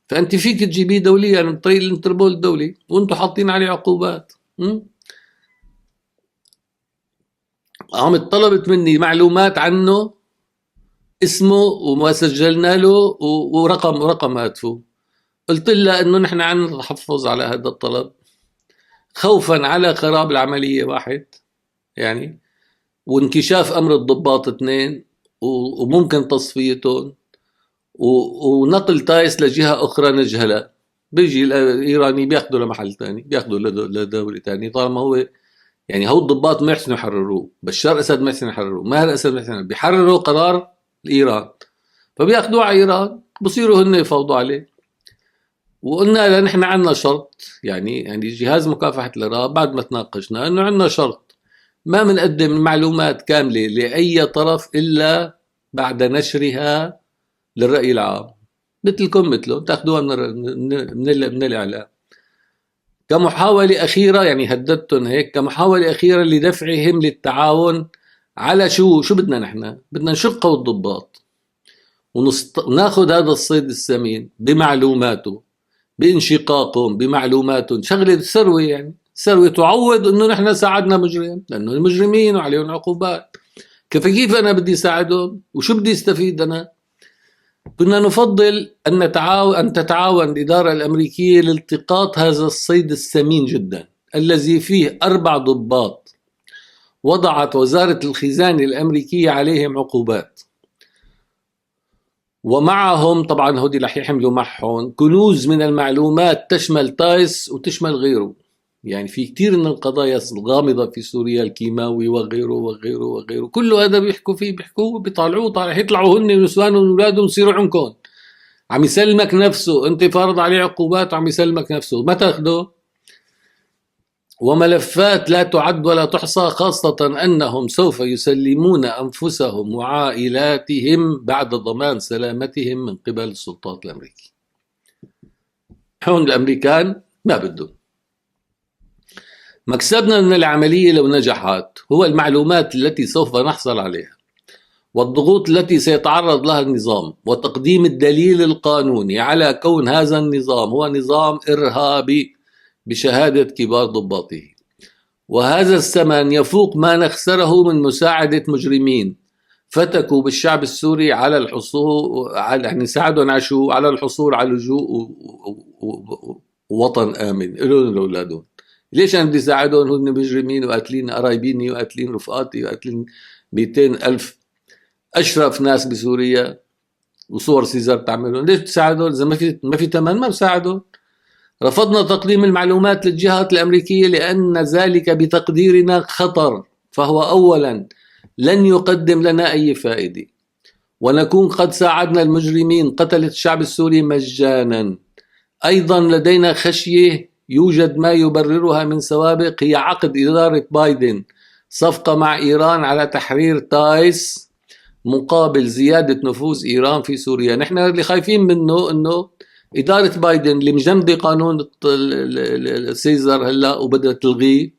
فانت فيك تجيبيه دوليا من طريق الانتربول الدولي وانتم حاطين عليه عقوبات. قامت طلبت مني معلومات عنه، اسمه وما سجلنا له ورقم هاتفه. قلت لها انه نحن عنا تحفظ على هذا الطلب خوفا على خراب العملية واحد، يعني وانكشاف امر الضباط اثنين، وممكن تصفيتهم، ونقل تايس لجهة اخرى نجهلها. بيجي الايراني بياخده لمحل ثاني، بياخده لدولة ثانية، طالما هو يعني هو الضباط ما يحسنوا يحرروه، بشار اسد ما يحسن يحرروه، ماهر اسد ما يحسن بيحرروا قرار ايران، فبياخذوه على ايران، بصيروا هن يفوضوا عليه. وقلنا له نحن عندنا شرط، يعني جهاز مكافحة الإرهاب بعد ما تناقشنا انه عندنا شرط، ما بنقدم المعلومات كاملة لأي طرف إلا بعد نشرها للرأي العام، مثلكم مثلهم تاخذوها من الإعلام كمحاولة أخيرة، يعني هددتهم هيك كمحاولة أخيرة لدفعهم للتعاون على شو بدنا نحن؟ بدنا نشقوا الضباط وناخذ هذا الصيد السمين بمعلوماته، بانشقاقهم بمعلوماتهم، شغلة ثروة، يعني ثروة تعوض انه نحن ساعدنا مجرم، لانه المجرمين وعليهم عقوبات. كيف انا بدي ساعدهم وشو بدي استفيد انا؟ كنا نفضل أن تتعاون الإدارة الأمريكية لالتقاط هذا الصيد الثمين جدا الذي فيه 4 ضباط وضعت وزارة الخزانة الأمريكية عليهم عقوبات، ومعهم طبعا هودي رح يحملوا معهم كنوز من المعلومات تشمل تايس وتشمل غيره. يعني في كتير من القضايا الغامضة في سوريا، الكيماوي وغيره وغيره وغيره، كل هذا بيحكوا فيه، بيحكوه بيطالعوه، يطلعوا هن ونسوانهم واولادهم يصيروا عنكم. عم يسلمك نفسه، انت فارض عليه عقوبات وعم يسلمك نفسه، ما تاخده؟ وملفات لا تعد ولا تحصى، خاصة أنهم سوف يسلمون أنفسهم وعائلاتهم بعد ضمان سلامتهم من قبل السلطات الأمريكية. هون الأمريكان ما بدهم. مكسبنا من العملية لو نجحت هو المعلومات التي سوف نحصل عليها، والضغوط التي سيتعرض لها النظام، وتقديم الدليل القانوني على كون هذا النظام هو نظام إرهابي بشهادة كبار ضباطه. وهذا الثمن يفوق ما نخسره من مساعدة مجرمين فتكوا بالشعب السوري على الحصول يعني ساعدهم على شو؟ على الحصول على لجوء ووطن آمن لهم لأولادهم. ليش أنا بدي ساعدهم؟ هن مجرمين وقاتلين قرايبيني وقاتلين رفقاتي وقاتلين 200,000 أشرف ناس بسوريا، وصور سيزار تعملهم. ليش تساعدهم؟ إذا ما في تمن ما بساعدهم. رفضنا تقديم المعلومات للجهات الأمريكية لأن ذلك بتقديرنا خطر، فهو أولا لن يقدم لنا أي فائدة، ونكون قد ساعدنا المجرمين قتلة الشعب السوري مجانا. أيضا لدينا خشية يوجد ما يبررها من سوابق، هي عقد إدارة بايدن صفقة مع إيران على تحرير تايس مقابل زيادة نفوذ إيران في سوريا. نحن اللي خايفين منه أنه إدارة بايدن اللي مجمدة قانون سيزر هلا وبدها تلغيه،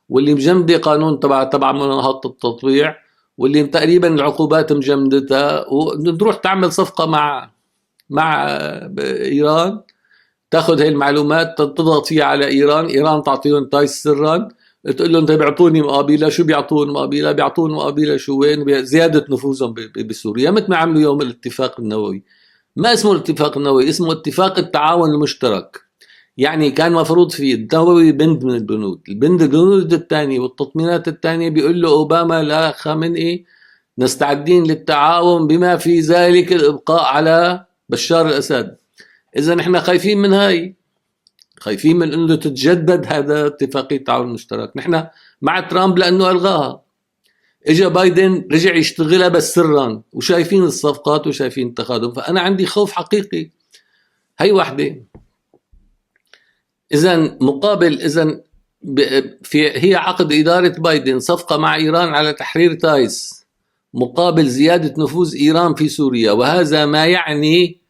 واللي مجمدة قانون تبع مناهضة التطبيع، واللي تقريبا العقوبات مجمدتها، ونروح تعمل صفقة مع إيران، تاخذ هاي المعلومات تضغط فيها على إيران تعطيهم تايس سرا، تقول لهم طيب اعطوني مقابلها. شو بيعطون مقابلها؟ بيعطون مقابلها شو؟ وين؟ زيادة نفوذهم بسوريا، مثل ما عملوا يوم الاتفاق النووي. ما اسمه الاتفاق النووي، اسمه اتفاق التعاون المشترك. يعني كان مفروض فيه النووي بند من البنود الثانية والتطمينات الثانية بيقول له أوباما لا خامنئي نستعدين للتعاون بما في ذلك الإبقاء على بشار الأسد. إذا نحن خايفين من هاي، خايفين من أنه تتجدد هذا اتفاقية التعاون المشترك. نحن مع ترامب لأنه ألغاها، اجا بايدن رجع يشتغلها بس سرا، وشايفين الصفقات وشايفين التخاذل. فأنا عندي خوف حقيقي. هي واحدة. إذا مقابل هي عقد إدارة بايدن صفقة مع إيران على تحرير تايس مقابل زيادة نفوذ إيران في سوريا، وهذا ما يعني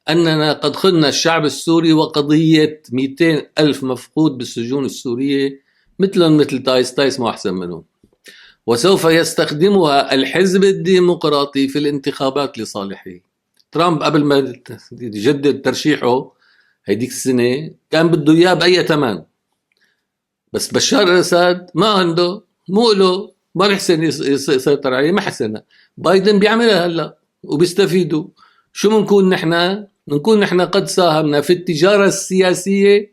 أننا قد خدنا الشعب السوري وقضية 200,000 مفقود بالسجون السورية مثلهم مثل تايس ما أحسن منهم، وسوف يستخدمها الحزب الديمقراطي في الانتخابات لصالحه. ترامب قبل ما يجدد ترشيحه هيديك السنة كان بده إياه بأي ثمن، بس بشار الأسد ما عنده، مو له، ما بيحسن يسيطر عليه، ما حسنها. بايدن بيعملها هلا وبيستفيدوا. شو بنكون نحن؟ بنكون نحن قد ساهمنا في التجارة السياسية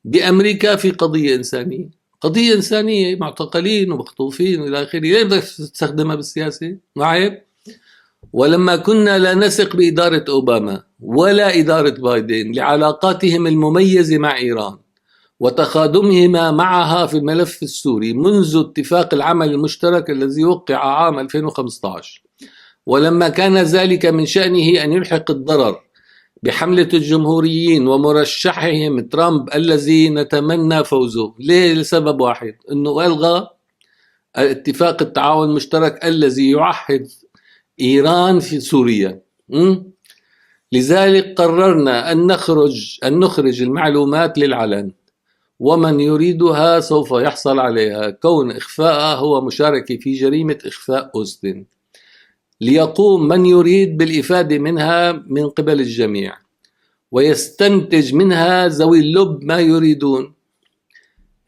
بأمريكا في قضية إنسانية. قضية إنسانية، معتقلين ومخطوفين وإلى آخره، ليه بدك تستخدمها بالسياسة؟ معي؟ ولما كنا لا نثق بإدارة أوباما ولا إدارة بايدن لعلاقاتهم المميزة مع إيران وتخادمهما معها في الملف السوري منذ اتفاق العمل المشترك الذي وقع عام 2015، ولما كان ذلك من شأنه أن يلحق الضرر بحملة الجمهوريين ومرشحهم ترامب الذي نتمنى فوزه. ليه؟ لسبب واحد، أنه ألغى اتفاق التعاون المشترك الذي يعهد إيران في سوريا. لذلك قررنا أن نخرج المعلومات للعلن، ومن يريدها سوف يحصل عليها، كون إخفاءها هو مشاركة في جريمة إخفاء أوستن، ليقوم من يريد بالإفادة منها من قبل الجميع، ويستنتج منها ذوي اللب ما يريدون.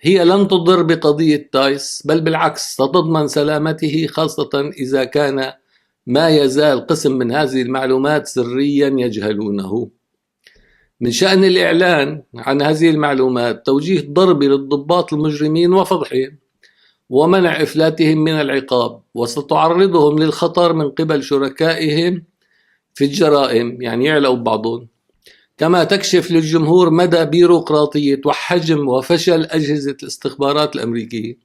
هي لن تضر بقضية تايس، بل بالعكس ستضمن سلامته، خاصة إذا كان ما يزال قسم من هذه المعلومات سريا يجهلونه. من شأن الإعلان عن هذه المعلومات توجيه ضرب للضباط المجرمين وفضحهم ومنع إفلاتهم من العقاب، وستعرضهم للخطر من قبل شركائهم في الجرائم، يعني يعلقوا ببعضهم. كما تكشف للجمهور مدى بيروقراطية وحجم وفشل أجهزة الاستخبارات الأمريكية،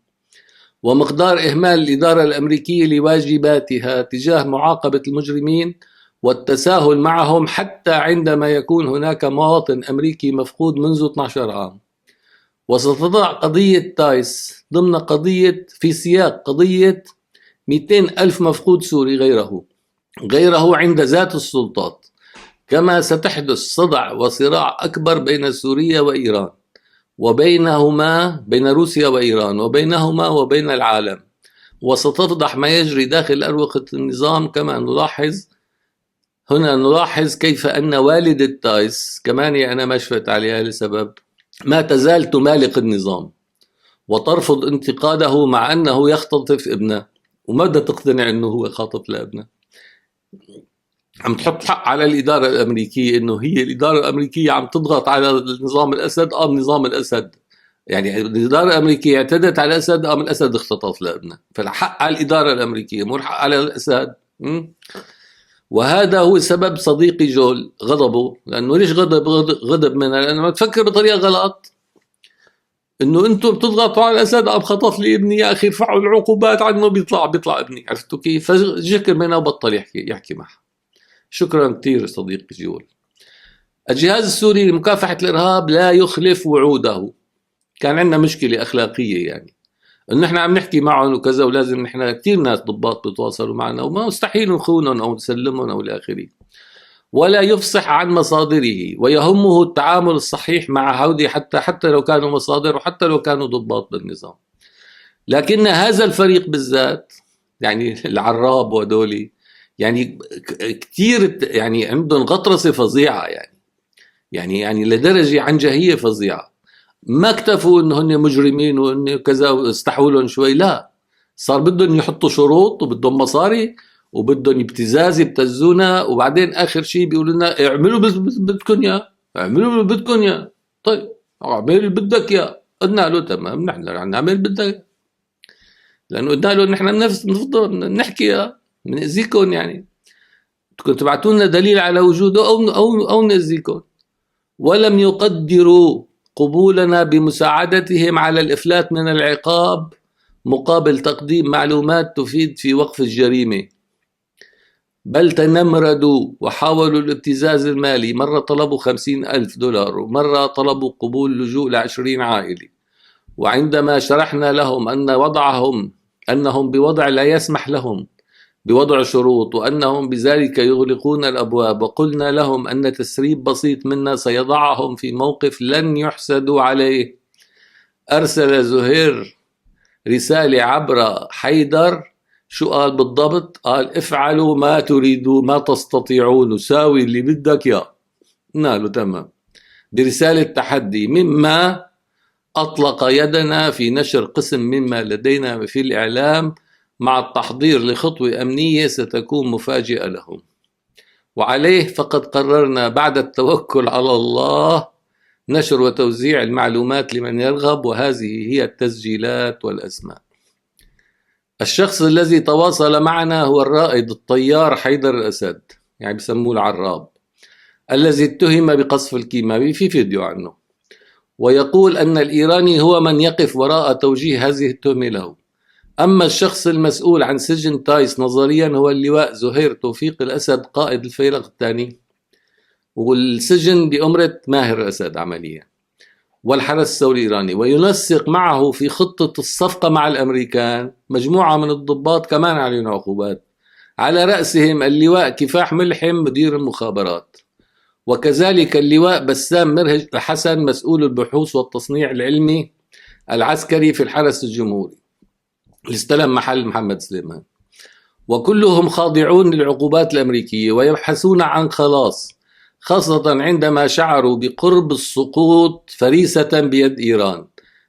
ومقدار إهمال الإدارة الأمريكية لواجباتها تجاه معاقبة المجرمين والتساهل معهم، حتى عندما يكون هناك مواطن أمريكي مفقود منذ 12 عام. وستضع قضية تايس ضمن قضية، في سياق قضية 200 ألف مفقود سوري غيره عند ذات السلطات. كما ستحدث صدع وصراع أكبر بين سوريا وإيران، وبينهما بين روسيا وإيران، وبينهما وبين العالم، وستفضح ما يجري داخل أروقة النظام. كما نلاحظ كيف أن والدة تايس، كمان أنا ما شفت عليها لسبب، ما تزال تمالك النظام وترفض انتقاده، مع أنه يختطف ابنه، وما بدها تقتنع أنه هو خاطف لابنه. عم تحط حق على الإدارة الأمريكية، أنه هي الإدارة الأمريكية عم تضغط على نظام الأسد. نظام الأسد، يعني الإدارة الأمريكية اعتدت على الأسد، الأسد اختطف لابنه، فالحق على الإدارة الأمريكية مو الحق على الأسد. وهذا هو سبب صديقي جول غضبه. لأنه ليش غضب منها؟ لأنه تفكر بطريقة غلط، انه انتم بتضغطوا على الاسد، عم خطف لي ابني، يا اخي ارفعوا العقوبات عنه، بيطلع ابني. عرفتوا كيف؟ فجكر منها وبطل يحكي معها. شكرا كثير صديقي جول. الجهاز السوري لمكافحة الارهاب لا يخلف وعوده. كان عندنا مشكلة اخلاقية، يعني انه احنا عم نحكي معهم وكذا، ولازم نحن كثير ناس ضباط بتواصلوا معنا، وما مستحيل نخونهم او نسلمهم او الى اخره. ولا يفصح عن مصادره، ويهمه التعامل الصحيح مع هؤلاء، حتى لو كانوا مصادر، وحتى لو كانوا ضباط بالنظام. لكن هذا الفريق بالذات، يعني العراب ودولي، يعني كتير يعني عندهم غطرسة فظيعة، يعني لدرجة عنجهية فظيعة. ما اكتفوا انه هن مجرمين وانه كذا واستحوا لهم شوي، لا، صار بدهم يحطوا شروط وبدهم مصاري وبدهم ابتزاز يبتزونا، وبعدين اخر شيء بيقولوا لنا اعملوا بدكم يا، اعملوا اللي بدكم يا. طيب اعمل اللي بدك يا. قلنا له تمام، نحن رح نعمل بدك، لانه قلنا له نحن نفضل نحكي يا، بنأذيكم، يعني بدكم تبعتوا لنا دليل على وجوده او نأذيكم. ولم يقدروا قبولنا بمساعدتهم على الإفلات من العقاب مقابل تقديم معلومات تفيد في وقف الجريمة، بل تنمردوا وحاولوا الابتزاز المالي. مرة طلبوا 50,000 دولار، ومرة طلبوا قبول لجوء ل20 عائلة. وعندما شرحنا لهم أنهم بوضع لا يسمح لهم بوضع شروط، وأنهم بذلك يغلقون الأبواب، وقلنا لهم أن تسريب بسيط منا سيضعهم في موقف لن يحسدوا عليه، أرسل زهير رسالة عبر حيدر. شو قال بالضبط؟ قال افعلوا ما تريدوا ما تستطيعون، ساوي اللي بدك يا. قلنا له تمام، برسالة تحدي، مما أطلق يدنا في نشر قسم مما لدينا في الإعلام مع التحضير لخطوة أمنية ستكون مفاجئة لهم. وعليه فقد قررنا بعد التوكل على الله نشر وتوزيع المعلومات لمن يرغب، وهذه هي التسجيلات والأسماء. الشخص الذي تواصل معنا هو الرائد الطيار حيدر الأسد، يعني بسموه العراب، الذي اتهم بقصف الكيماوي، في فيديو عنه، ويقول أن الإيراني هو من يقف وراء توجيه هذه التهمة له. أما الشخص المسؤول عن سجن تايس نظريا هو اللواء زهير توفيق الأسد قائد الفيلق الثاني، والسجن بأمرة ماهر الأسد عمليا، والحرس الثوري الإيراني. وينسق معه في خطة الصفقة مع الأمريكان مجموعة من الضباط كمان عليهم عقوبات، على رأسهم اللواء كفاح ملحم مدير المخابرات، وكذلك اللواء بسام مرهج الحسن مسؤول البحوث والتصنيع العلمي العسكري في الحرس الجمهوري اللي استلم محل محمد سليمان. وكلهم خاضعون للعقوبات الأمريكية ويبحثون عن خلاص، خاصة عندما شعروا بقرب السقوط فريسة بيد إيران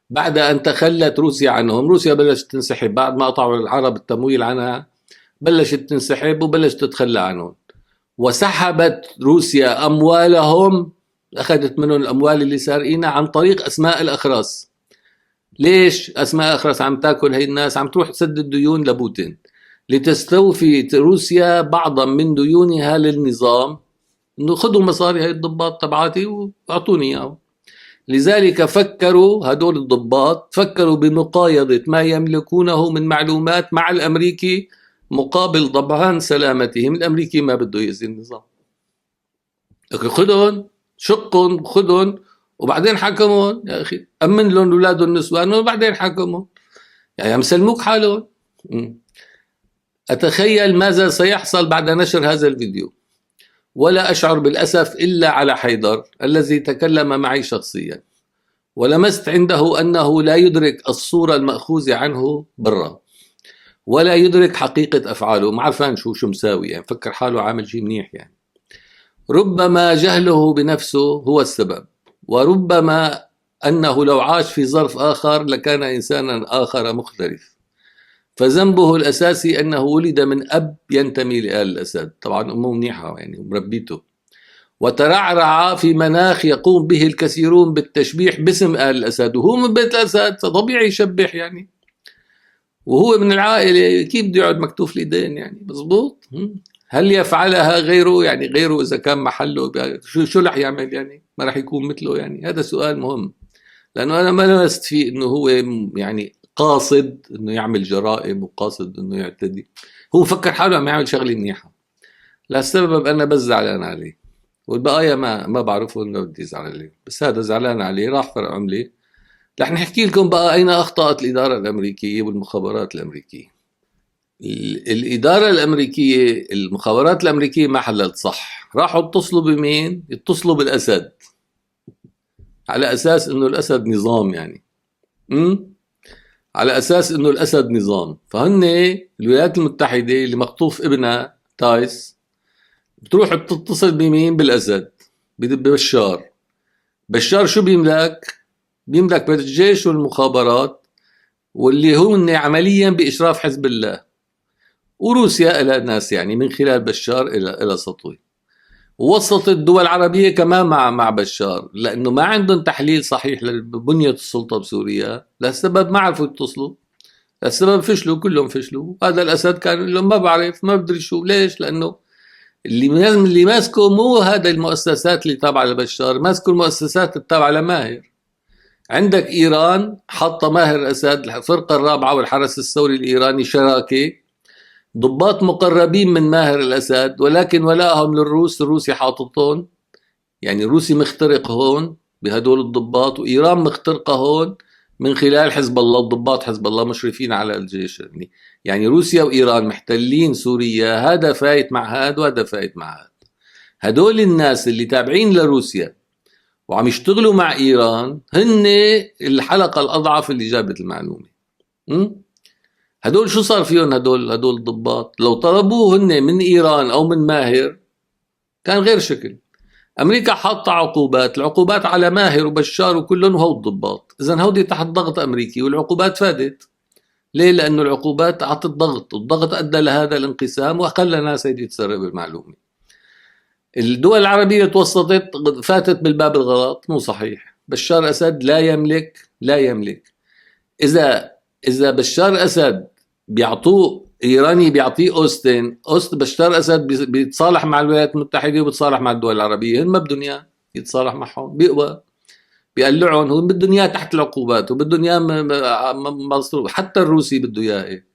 بعد أن تخلت روسيا عنهم. روسيا بلشت تنسحب بعد ما قطعوا العرب التمويل عنها، بلشت تنسحب وبلشت تتخلى عنهم، وسحبت روسيا أموالهم، أخذت منهم الأموال اللي سارقينها عن طريق أسماء الأخرس. ليش أسماء أخرس عم تاكل هي الناس؟ عم تروح تسدد ديون لبوتين لتستوفي روسيا بعضا من ديونها للنظام، انه خذوا مصاري هاي الضباط تبعاتي واعطوني اياهم. لذلك فكروا هدول الضباط بمقايضة ما يملكونه من معلومات مع الأمريكي مقابل ضمان سلامتهم. الأمريكي ما بده يأذي النظام، خذهم شقهم خذهم وبعدين حكمهم يا أخي، أمن لهم أولادهم نسوانهم وبعدين حكمهم، يعني عم سلموك حالهم. أتخيل ماذا سيحصل بعد نشر هذا الفيديو، ولا أشعر بالأسف إلا على حيدر الذي تكلم معي شخصيا، ولمست عنده أنه لا يدرك الصورة المأخوذة عنه برا، ولا يدرك حقيقة أفعاله، ما عرفان شو مساوي، يعني فكر حاله عامل شيء منيح. يعني ربما جهله بنفسه هو السبب، وربما أنه لو عاش في ظرف آخر لكان إنسانا آخر مختلف. فذنبه الأساسي أنه ولد من أب ينتمي لآل الأسد، طبعا أمه منيحة يعني مربيته، وترعرع في مناخ يقوم به الكثيرون بالتشبيح باسم آل الأسد، وهو من بيت الأسد فطبيعي يشبح يعني، وهو من العائلة كيف بده يقعد مكتوف الإيدين يعني؟ مزبوط. هل يفعلها غيره؟ يعني غيره إذا كان محله شو رح يعمل يعني؟ ما رح يكون مثله يعني؟ هذا سؤال مهم، لأنه أنا ما لمست فيه إنه هو يعني قاصد إنه يعمل جرائم وقاصد إنه يعتدي، هو فكر حاله عم يعمل شغلة منيحة. للسبب أنا بس زعلان عليه، والبقايا ما بعرفه إنه بدي زعل عليه، بس هذا زعلان عليه راح فرق عملي. رح نحكي لكم بقى أين أخطأت الإدارة الأمريكية والمخابرات الأمريكية. الإدارة الأمريكية المخابرات الأمريكية ما حلت صح، راحوا اتصلوا بمين؟ اتصلوا بالأسد على أساس إنه الأسد نظام يعني، على أساس إنه الأسد نظام. فهن الولايات المتحدة اللي مخطوف ابنها تايس بتروح بتتصل بمين؟ بالأسد، ببشار. بشار شو بيملك؟ بيملك الجيش والمخابرات، واللي هون عمليا بإشراف حزب الله، وروسيا إلى ناس يعني من خلال بشار إلى سطوي، ووسط الدول العربية كمان مع بشار، لأنه ما عندهم تحليل صحيح لبنية السلطة بسوريا، للسبب ما عرفوا يتصلوا، للسبب فشلوا، كلهم فشلوا. هذا الأسد كان يقول لهم ما بعرف ما بدري شو. ليش؟ لأنه اللي ماسكه مو هذا المؤسسات اللي تابعة لبشار، ماسكه المؤسسات التابعة لماهر. عندك إيران حاطة ماهر الأسد الفرقة الرابعة والحرس الثوري الإيراني شراكة، ضباط مقربين من ماهر الأسد، ولكن ولاءهم للروس، الروسي حاططهم، يعني الروسي مخترق هون بهدول الضباط، وإيران مخترقة هون من خلال حزب الله، ضباط حزب الله مشرفين على الجيش. يعني روسيا وإيران محتلين سوريا، هذا فايت مع هذا وهذا فايت مع هذا. هدول الناس اللي تابعين لروسيا وعم يشتغلوا مع إيران هن الحلقة الأضعف اللي جابت المعلومة. هدول شو صار فيهم؟ هدول الضباط لو طلبوه هن من إيران أو من ماهر كان غير شكل. أمريكا حاطة عقوبات، العقوبات على ماهر وبشار وكلهم هو الضباط، إذن هودي تحت ضغط أمريكي والعقوبات فادت. ليه؟ لأنه العقوبات أعطت ضغط، والضغط أدى لهذا الانقسام وخلى الناس هيدي تسرب المعلومة. الدول العربية توسطت، فاتت بالباب الغلط. مو صحيح. بشار أسد لا يملك إذا بشار أسد بيعطوه إيراني، بيعطيه بشار أسد بيتصالح مع الولايات المتحدة وبيتصالح مع الدول العربية. هن ما بدهم إياه يتصالح معهم، بيقوى بيقلعهم. هو بدهم إياه تحت العقوبات، وبدهم إياه مصروف. حتى الروسي بده إياه هيك.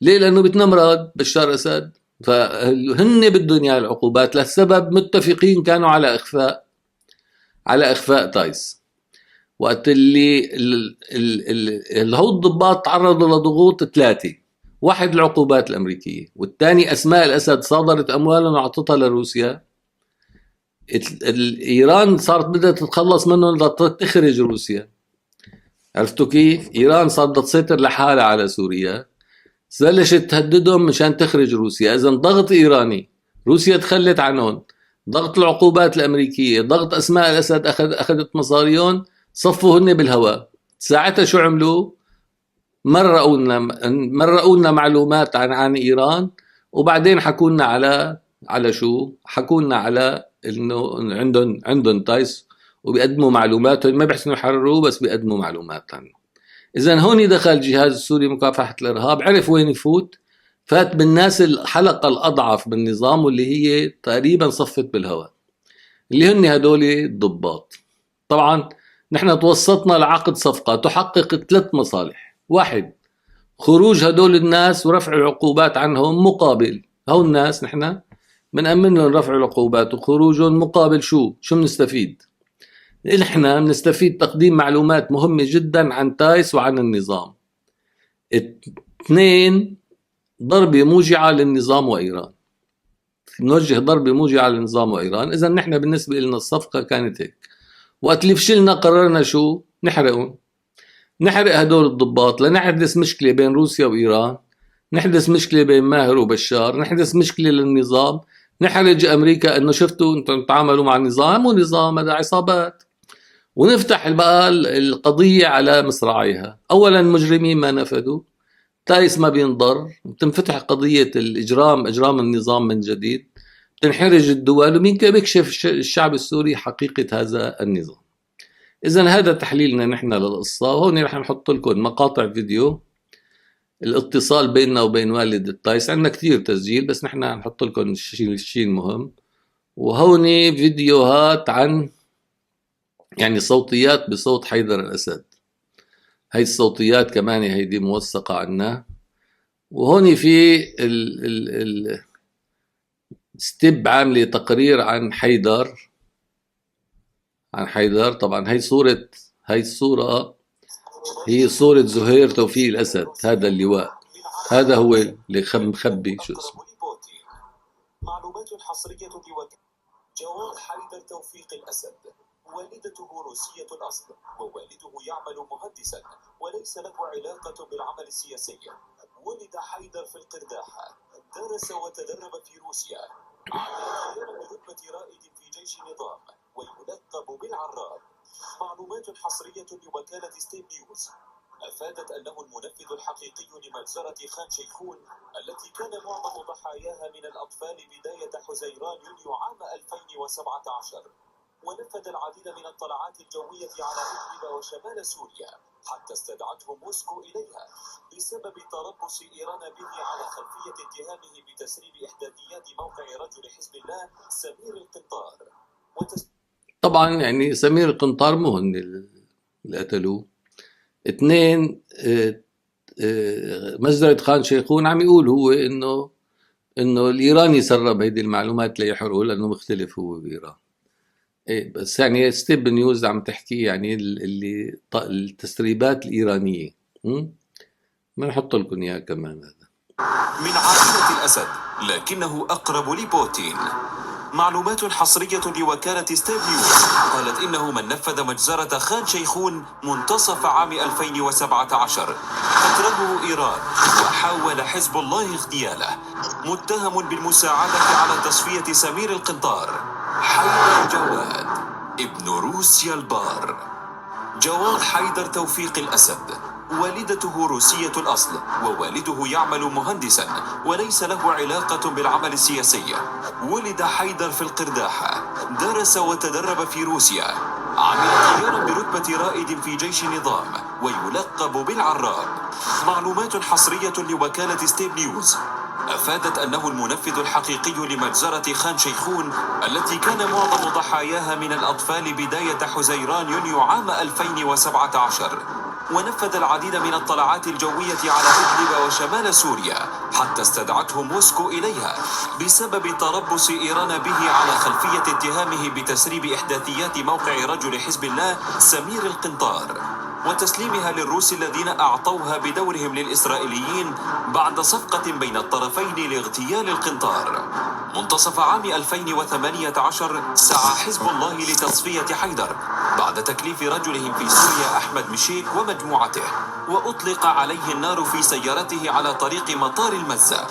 ليه؟ لأنه بتنمرض بشار أسد، فهن بدهم إياه العقوبات لسبب متفقين كانوا على إخفاء تايس. وقت اللي هو الضباط تعرضوا لضغوط ثلاثة: واحد العقوبات الأمريكية، والثاني أسماء الأسد صادرت أموالا وأعطتها لروسيا. إيران صارت بدها تتخلص منهم لتخرج روسيا. عرفتوا كيف؟ إيران صارت بدها تسيطر لحالها على سوريا، بلشت تهددهم مشان تخرج روسيا. إذا ضغط إيراني، روسيا تخلت عنهم، ضغط العقوبات الأمريكية، ضغط أسماء الأسد أخذت مصاريون، صفوا هن بالهواء. ساعتها شو عملوا؟ مرقوا لنا معلومات عن إيران، وبعدين حكوا لنا على شو؟ حكوا لنا على انه عندهم تايس، وبيقدموا معلومات. ما بيحسنوا يحرروه، بس بيقدموا معلومات عنه. اذا هون دخل الجهاز السوري مكافحة الارهاب، عرف وين يفوت. فات بالناس الحلقة الاضعف بالنظام، واللي هي تقريبا صفت بالهواء، اللي هن هدول الضباط. طبعا نحن توسطنا لعقد صفقة تحقق 3 مصالح. واحد، خروج هدول الناس ورفع العقوبات عنهم. مقابل هول الناس نحن بنأمن لهم رفع العقوبات وخروجهم. مقابل شو بنستفيد؟ نحن بنستفيد تقديم معلومات مهمة جدا عن تايس وعن النظام. 2، ضربة موجعة للنظام وإيران. نوجه ضربة موجعة للنظام وإيران. إذا نحن بالنسبة لنا الصفقة كانت هيك. وقت اللي فشلنا قررنا شو؟ نحرق هدول الضباط، لنحدث مشكلة بين روسيا وإيران، نحدث مشكلة بين ماهر وبشار، نحدث مشكلة للنظام، نحرج أمريكا إنه شفتوا أنتم تعاملوا مع النظام، ونظام هذا عصابات. ونفتح بقى القضية على مصراعيها. أولا مجرمين ما نفذوا، تايس ما بينضر، بتنفتح قضية إجرام النظام من جديد، تنحرج الدول، ومين بيكشف الشعب السوري حقيقة هذا النظام. إذا هذا تحليلنا نحن للقصة. وهون رح نحط لكم مقاطع فيديو الاتصال بيننا وبين والد التايس. عندنا كتير تسجيل، بس نحن نحط لكم الشيء المهم. وهون فيديوهات عن صوتيات بصوت حيدر الأسد. هاي الصوتيات كمان هيدي موثقة عنا. وهون في ستيب عاملة تقرير عن حيدر. طبعا هاي الصورة هي صورة زهير توفيق الأسد. هذا اللواء، هذا هو اللي مخبي شو اسمه. معلومات حصرية جواد حيدر توفيق الأسد، والدته روسية الأصل، ووالده يعمل مهندسا وليس له علاقة بالعمل السياسي. ولد حيدر في القرداحة، درس وتدرب في روسيا، عمل برتبة رائد في جيش النظام، ويلقب بالعراب. معلومات حصرية لوكالة ستيم نيوز أفادت أنه المنفذ الحقيقي لمجزرة خان شيخون، التي كان معظم ضحاياها من الأطفال بداية حزيران يونيو عام 2017، ونفذ العديد من الطلعات الجوية على إدلب وشمال سوريا، حتى استدعته موسكو إليها بسبب تربص إيران به على خلفية اتهامه بتسريب إحداثيات موقع رجل حزب الله سمير القنطار. طبعا سمير القنطار مو هن اللي قتلوه. 2، مجزرة خان شيخون عم يقول هو انه الايراني سرب هيدي المعلومات ليحرقه لانه مختلف هو بايران. بس ستيب نيوز عم تحكي اللي التسريبات الايرانيه. بنحط لكم اياها كمان. هذا من عائلة الأسد لكنه أقرب لبوتين. معلومات حصرية لوكالة ستيب نيوز قالت إنه من نفذ مجزرة خان شيخون منتصف عام 2017 تكرهه إيران، وحاول حزب الله اغتياله، متهم بالمساعدة على تصفية سمير القنطار. حيدر جواد ابن روسيا البار. جواد حيدر توفيق الأسد والدته روسية الأصل ووالده يعمل مهندسا وليس له علاقة بالعمل السياسي. ولد حيدر في القرداح، درس وتدرب في روسيا، عمل طيارا برتبة رائد في جيش النظام ويلقب بالعراب. معلومات حصرية لوكالة ستيب نيوز أفادت أنه المنفذ الحقيقي لمجزرة خان شيخون التي كان معظم ضحاياها من الأطفال بداية حزيران يونيو عام 2017، ونفذ العديد من الطلعات الجوية على إدلب وشمال سوريا حتى استدعته موسكو إليها بسبب تربص إيران به على خلفية اتهامه بتسريب إحداثيات موقع رجل حزب الله سمير القنطار وتسليمها للروس الذين أعطوها بدورهم للإسرائيليين بعد صفقة بين الطرفين لاغتيال القنطار. منتصف عام 2018 سعى حزب الله لتصفية حيدر بعد تكليف رجلهم في سوريا أحمد مشيك ومجموعته، وأطلق عليه النار في سيارته على طريق مطار المزة،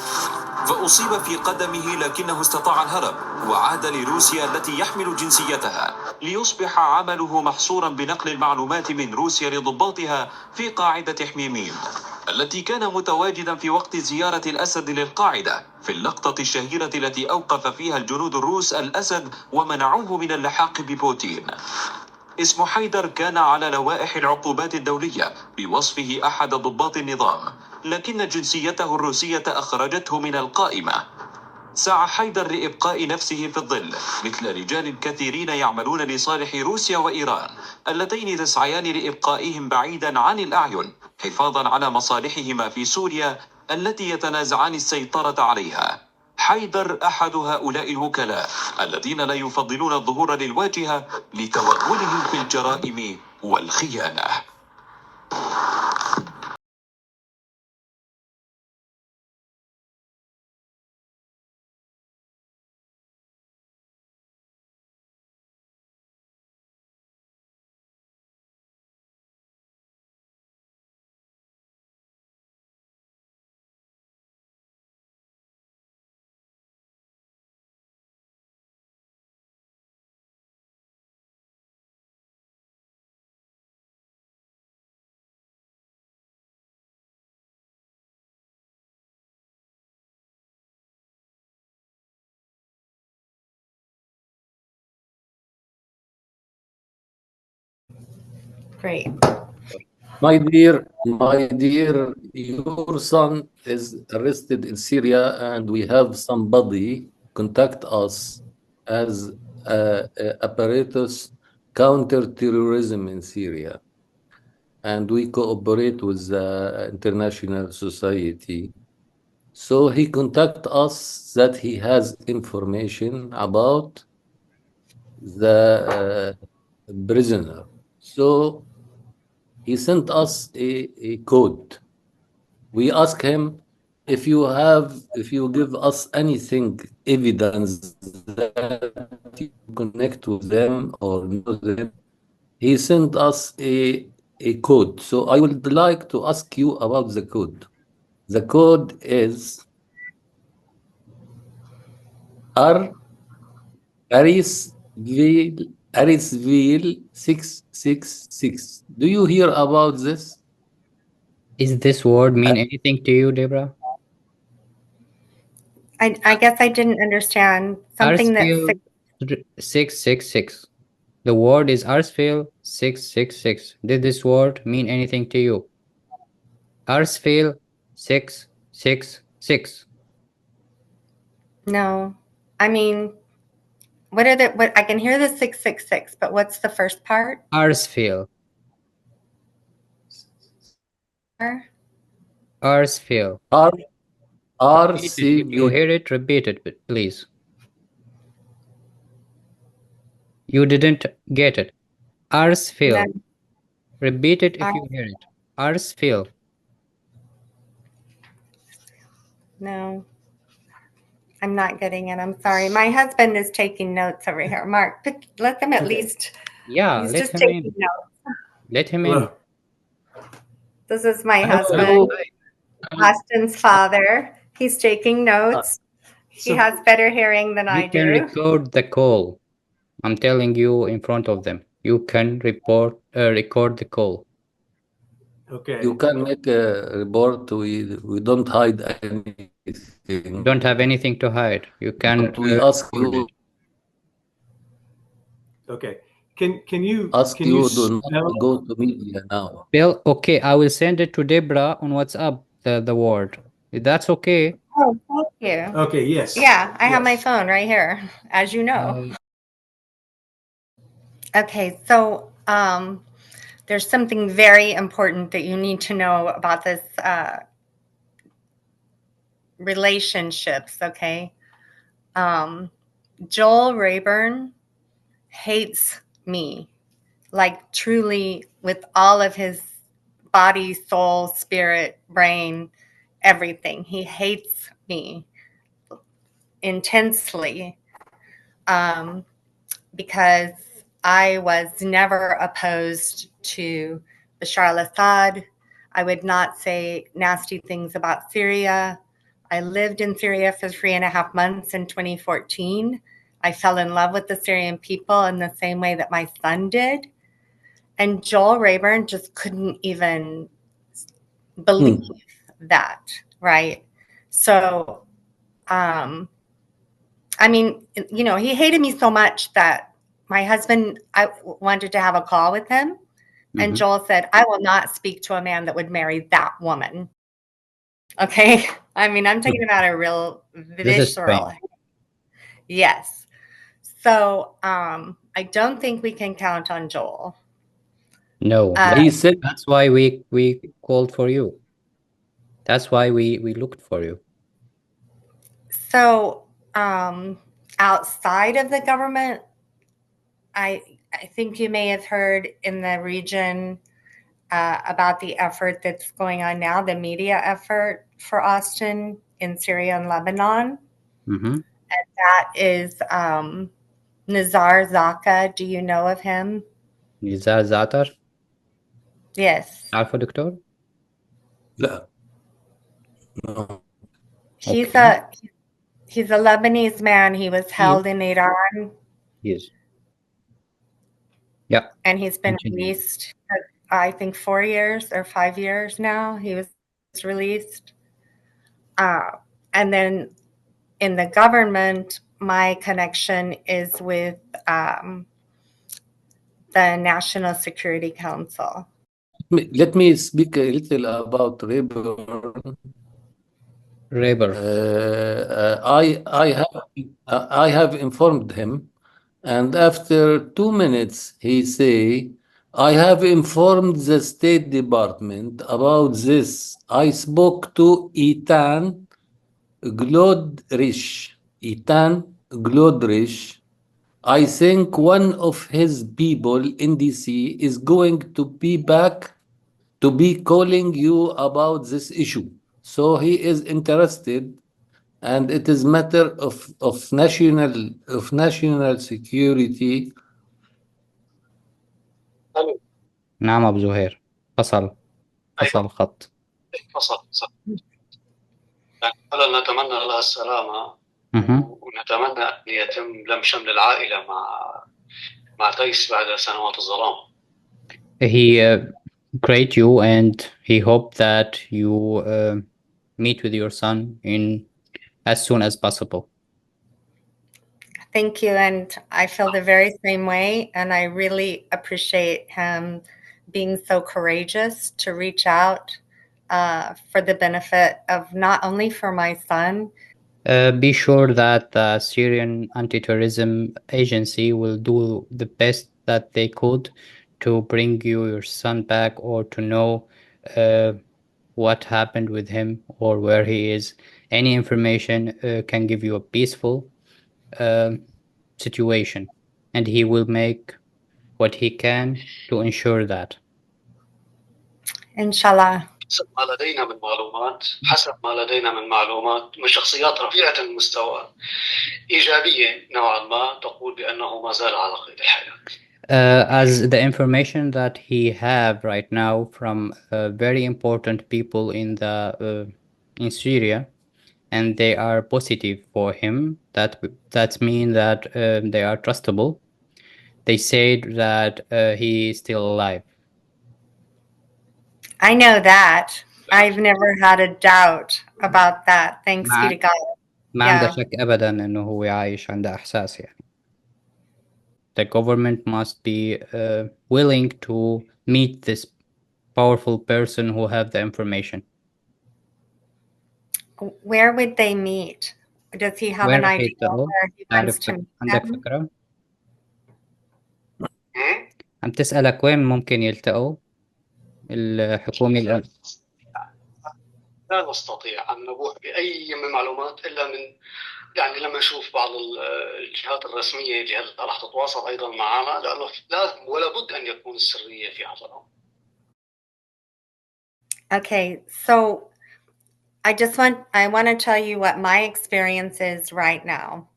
فأصيب في قدمه لكنه استطاع الهرب وعاد لروسيا التي يحمل جنسيتها، ليصبح عمله محصورا بنقل المعلومات من روسيا لضباطها في قاعدة حميميم التي كان متواجدا في وقت زيارة الأسد للقاعدة في اللقطة الشهيرة التي أوقف فيها الجنود الروس الأسد ومنعوه من اللحاق ببوتين. اسم حيدر كان على لوائح العقوبات الدولية بوصفه أحد ضباط النظام، لكن جنسيته الروسية أخرجته من القائمة. سعى حيدر لإبقاء نفسه في الظل مثل رجال كثيرين يعملون لصالح روسيا وإيران اللتين تسعيان لإبقائهم بعيدا عن الأعين حفاظا على مصالحهما في سوريا التي يتنازعان السيطرة عليها. حيدر أحد هؤلاء الوكلاء الذين لا يفضلون الظهور للواجهة لتوغلهم في الجرائم والخيانة. Great. My dear, your son is arrested in Syria, and we have somebody contact us as apparatus counter-terrorism in Syria, and we cooperate with the international society. So he contact us that he has information about the prisoner. So he sent us a code. We ask him if you give us anything, evidence that you connect with them or know them. He sent us a code. So I would like to ask you about the code. The code is Arisville 666. Do you hear about this? Is this word mean anything to you, Deborah? I guess I didn't understand something Arsfield 666. The word is Arsfield 666. Did this word mean anything to you? Arsfield 666. No. I mean, what I can hear the 666, but what's the first part? Arsfield. Arsfield. If you hear it, repeat it, please. You didn't get it. Arsfield. No. Repeat it if you hear it. Arsfield. No. I'm not getting it. I'm sorry. My husband is taking notes over here. Mark, let them at least. Yeah, he's let just him taking in. notes. Let him in. This is my husband, Austin's father. He's taking notes. He has better hearing than I do. You can record the call. I'm telling you in front of them. You can record the call. Okay. You can make a report. We don't hide anything. Don't have anything to hide. You can But we ask record you. it. Okay. Can you Ask can you you do not spell? go to media now. Bill, okay, I will send it to Debra on WhatsApp, the word. If that's okay. Oh, thank you. Okay. Yes. Yeah, I have my Yes. phone right here, as you know. Okay, so there's something very important that you need to know about this relationships, okay? Joel Rayburn hates me, like truly with all of his body, soul, spirit, brain, everything. He hates me intensely because I was never opposed to Bashar al-Assad. I would not say nasty things about Syria. I lived in Syria for 3.5 months in 2014. I fell in love with the Syrian people in the same way that my son did. And Joel Rayburn just couldn't even believe that, right? So, I mean, you know, he hated me so much that my husband, I wanted to have a call with him. And Joel said, I will not speak to a man that would marry that woman. Okay. I mean, I'm talking about a real This is visceral. strange. Yes. So I don't think we can count on Joel. No. He said That's why we called for you. That's why we looked for you. So outside of the government, I think you may have heard in the region about the effort that's going on now, the media effort for Austin in Syria and Lebanon. Mm-hmm. And that is Nizar Zaka. Do you know of him? Nizar Zatar. Yes. Alpha Doctor. لا. No. He's Okay. he's a Lebanese man. He was held in Iran. Yes. Yeah. And he's been Continue. released, I think 4 years or 5 years now. He was released. And then in the government, my connection is with the National Security Council. Let me speak a little about Rayburn. I have informed him, and after 2 minutes, he say, I have informed the State Department about this. I spoke to Ethan Glodrich. I think one of his people in DC is going to be back to be calling you about this issue. So he is interested, and it is matter of national security. نعم أبو زهير. فصل الخط. فصل. فعلا نتمنى لها السلامة ونتمنى أن يتم لم شمل العائلة مع قيس بعد سنوات الظلام. He greet you and he hoped that you meet with your son in as soon as possible. Thank you. And I feel the very same way. And I really appreciate him being so courageous to reach out for the benefit of not only for my son. Be sure that the Syrian anti-terrorism agency will do the best that they could to bring you your son back, or to know what happened with him or where he is. Any information can give you a peaceful situation, and he will make what he can to ensure that. Inshallah. حسب ما لدينا من معلومات من شخصيات رفيعة المستوى إيجابية نوعا ما تقول بأنه ما زال على قيد الحياة. As the information that he have right now from very important people in in Syria, and they are positive for him, that mean that they are trustable. They said that he is still alive. I know that. I've never had a doubt about that. Thanks be to God. ما عنده Yeah. شك أبدا إنه هو عايش عنده إحساس يعني. The government must be willing to meet this powerful person who have the information. Where would they meet? Does he have وين an راح idea يلتقوا؟ where he wants to meet عندك them? فكرة؟ عم تسألك وين ممكن يلتقوا الحكومة الآن؟ لا نستطيع أن نبوح بأي من معلومات إلا من يعني لما نشوف بعض الجهات الرسمية اللي هلا راح تتواصل أيضا معنا، لأنه لا ولا بد أن يكون السرية في هذا الأمر. Okay, so I want to tell you what my experience is right now.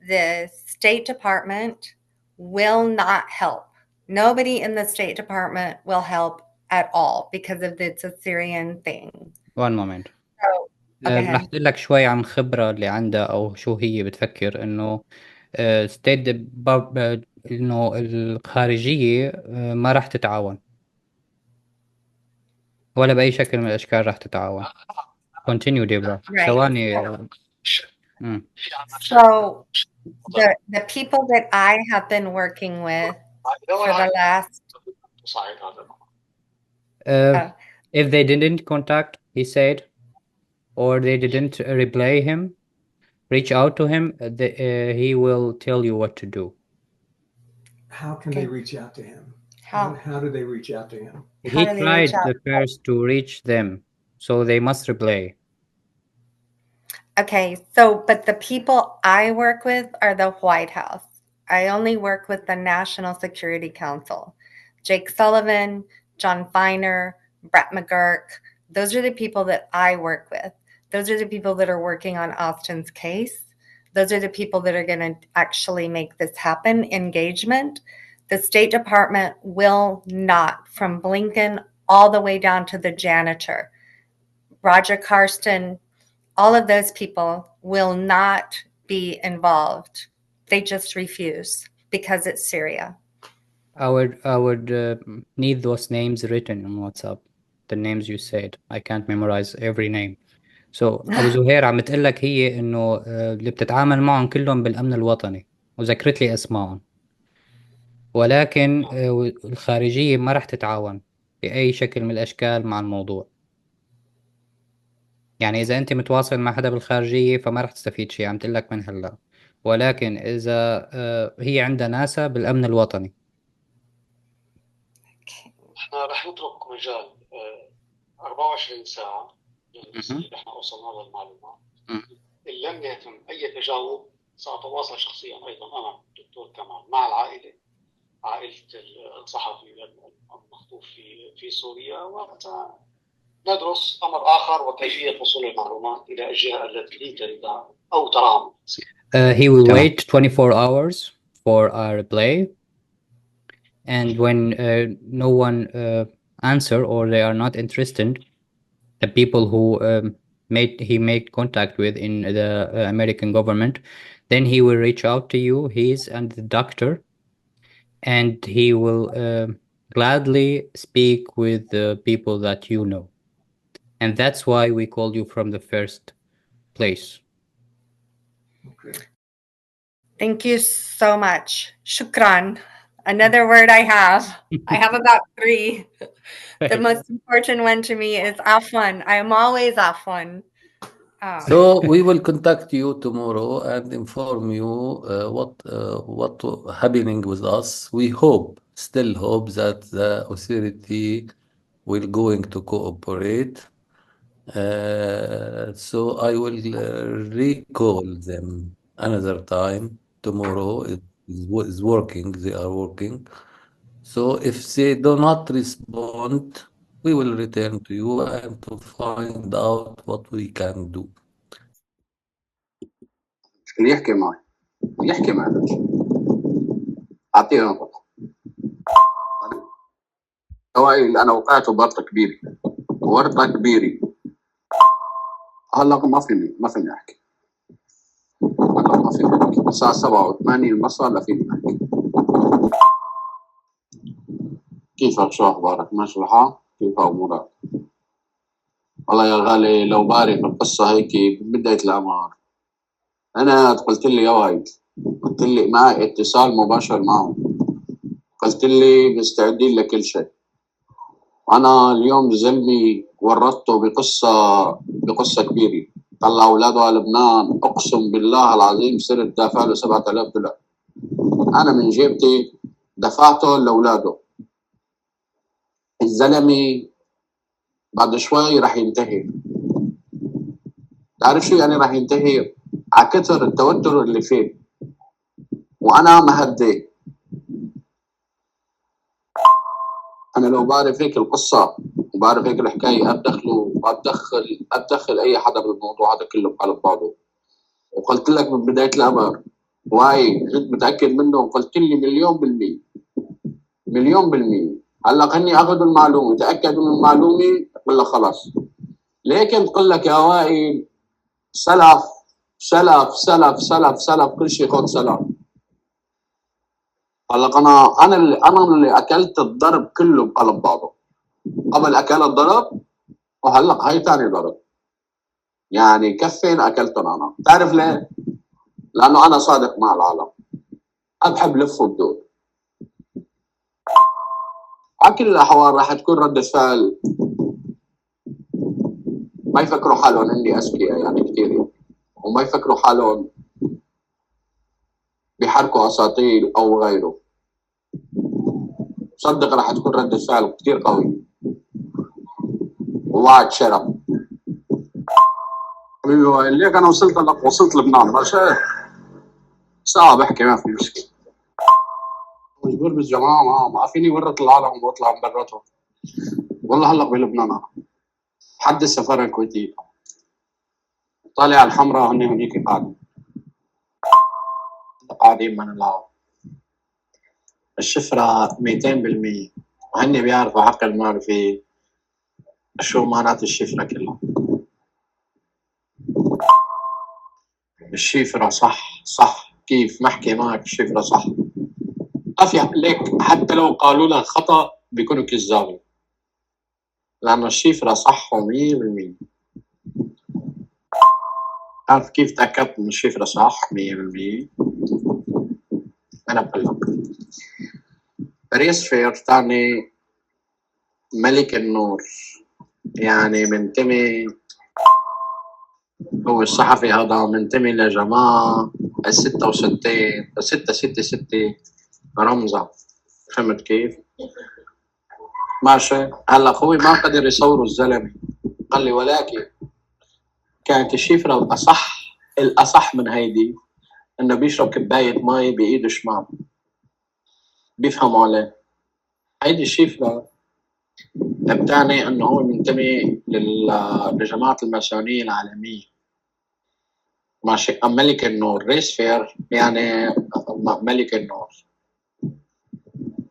The State Department will not help. Nobody in the State Department will help at all because of this Syrian thing. One moment. So, okay. رح أقول لك شوي عن خبرة اللي عندها أو شو هي بتفكر إنه إنه الخارجية ما رح تتعاون ولا بأي شكل من الأشكال رح تتعاون. Continue, Deborah. ثواني. So the people that I have been working with for the last if they didn't contact, he said, or they didn't reply him, reach out to him, he will tell you what to do. How can they reach out to him? How do they reach out to him? He tried first to reach them, so they must reply. Okay, but the people I work with are the White House. I only work with the National Security Council. Jake Sullivan, John Feiner, Brett McGurk, those are the people that I work with. Those are the people that are working on Austin's case. Those are the people that are going to actually make this happen, engagement. The State Department will not, from Blinken all the way down to the janitor, Roger Karsten, all of those people will not be involved. They just refuse because it's Syria. I would need those names written on WhatsApp. The names you said. I can't memorize every name. So أبو زهير عم تقلك هي إنه اللي بتتعامل معهم كلهم بالأمن الوطني وذكرت لي أسمائهم. ولكن الخارجية ما رح تتعاون بأي شكل من الأشكال مع الموضوع. يعني إذا أنت متواصل مع حدا بالخارجية فما رح تستفيد شيء، عم تقلك من هلا. ولكن إذا هي عندها ناسا بالأمن الوطني. احنا رح نترك مجال 24 ساعة اللي احنا وصلنا للمعلومات. إن لم يتم أي تجاوب سأتواصل شخصيا أيضا أنا الدكتور كمال مع عائلة الصحفي المخطوف في سوريا، وندرس أمر آخر وكيفية وصول المعلومات إلى الجهة التي تريدها أو تراها. He will wait 24 hours for a reply, and when no one answer or they are not interested, the people who he made contact with in the American government, then he will reach out to you. He's and the doctor, and he will gladly speak with the people that you know, and that's why we called you from the first place. Okay. Thank you so much. Shukran. Another word I have about 3. The most important one to me is afwan. I am always afwan. So we will contact you tomorrow and inform you what happening with us. We still hope that the authority will going to cooperate. So I will recall them another time tomorrow. It is working. They are working. So if they do not respond, we will return to you and to find out what we can do. يحكي معي أعطيه نقطة. سواء أنا وقعت بورطة كبيرة هلا ما فيني أحكي. هلا ما فيني أحكي. الساعة 87 مساء لا فيني أحكي. كيفك شو أخبارك؟ ماشي الحال؟ كيف أمورك؟ والله يا غالي لو بعرف القصة هيك بداية الأمر أنا قلت لي يا وايد، قلت لي معي اتصال مباشر معهم، قلت لي مستعدين لكل شيء. أنا اليوم زلمي ورطته بقصة كبيرة، طلع أولاده على لبنان، أقسم بالله العظيم صرت دافع له $7000. أنا من جيبتي دفعته لأولاده. الزلمة بعد شوي راح ينتهي. تعرف شو يعني راح ينتهي؟ على كثر التوتر اللي فيه وأنا مهدي. أنا لو بعرف هيك القصة وبعرف هيك الحكاية أتدخل أي حدا بالموضوع هذا كله بقلب بعضه. وقلت لك من بداية الأمر واي جد متأكد منه، وقلت لي مليون بالمية. هلا هني أخذوا المعلومة، تأكدوا من المعلومة ولا خلاص؟ لكن بقول لك يا وائل سلف سلف سلف سلف سلف كل شيء خد سلف. هلا أنا اللي أكلت الضرب كله بقلب بعضه. قبل أكل الضرب وهلا هاي ثاني ضرب. يعني كفين أكلتهم أنا. تعرف ليه؟ لأنه أنا صادق مع العالم، أبحب لف وبدور. على كل الأحوال راح تكون ردة فعل ما يفكروا حالهم إني أذكياء يعني كتير، وما يفكروا حالهم بيحركوا أساطيل أو غيره. صدق راح تكون ردة فعل كتير قوي ووعد شرف. ليك أنا وصلت لبنان ماشي ساعة بحكي ما في مشكلة. مجبور بالجماعة ما فيني ورط العالم واطلع من براتهم. والله هلا بلبنان أنا حد السفارة الكويتية طالع الحمراء هني هنيك قاعدين من العالم. الشفرة 200% وهني بيعرفوا حق المعرفة شو معنات الشفرة كلها. الشفرة صح كيف محكي معك الشفرة صح. أفيا ليك حتى لو قالوا لك خطأ بيكونوا كذابين لأنه الشفرة صح 100%. عارف كيف تأكدت من الشفرة صح 100%؟ أنا بقول لك ريس فير تاني ملك النور، يعني منتمي، هو الصحفي هذا منتمي لجماعة 666 رمزة. فهمت كيف؟ ماشي. هلا اخوي ما قدر يصوروا الزلمة، قال لي ولكن كانت الشفرة الأصح من هيدي إنه بيشرب كباية مي بإيده شمال. بيفهموا عليه. هيدي الشفرة بتعني إنه هو منتمي لجماعة الماسونية العالمية. ماشي. ملك النور ريس فير يعني ملك النور.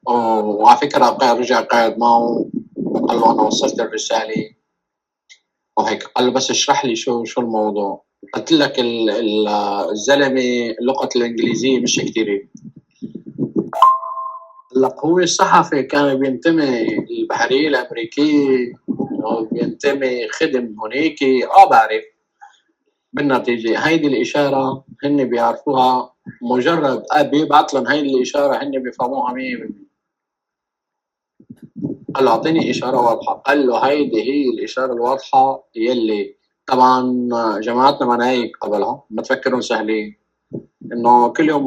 وعلى فكرة رجع قاعد معه وقال له أنا وصلت الرسالة وهيك. قال له بس اشرح لي شو الموضوع. قلت لك الزلمة اللغة الإنجليزية مش كتير. لك هو الصحفي كان بينتمي للبحرية الأمريكية وبينتمي خدم هنيك. بعرف. بالنتيجة هيدي الإشارة هن بيعرفوها، مجرد بيبعت لهم هيدي الإشارة هن بيفهموها 100%. قال له أعطيني إشارة واضحة. قال له هيدي هي الإشارة الواضحة يلي طبعا جماعتنا ما هيك قبلها، ما تفكرون سهلين إنه كل يوم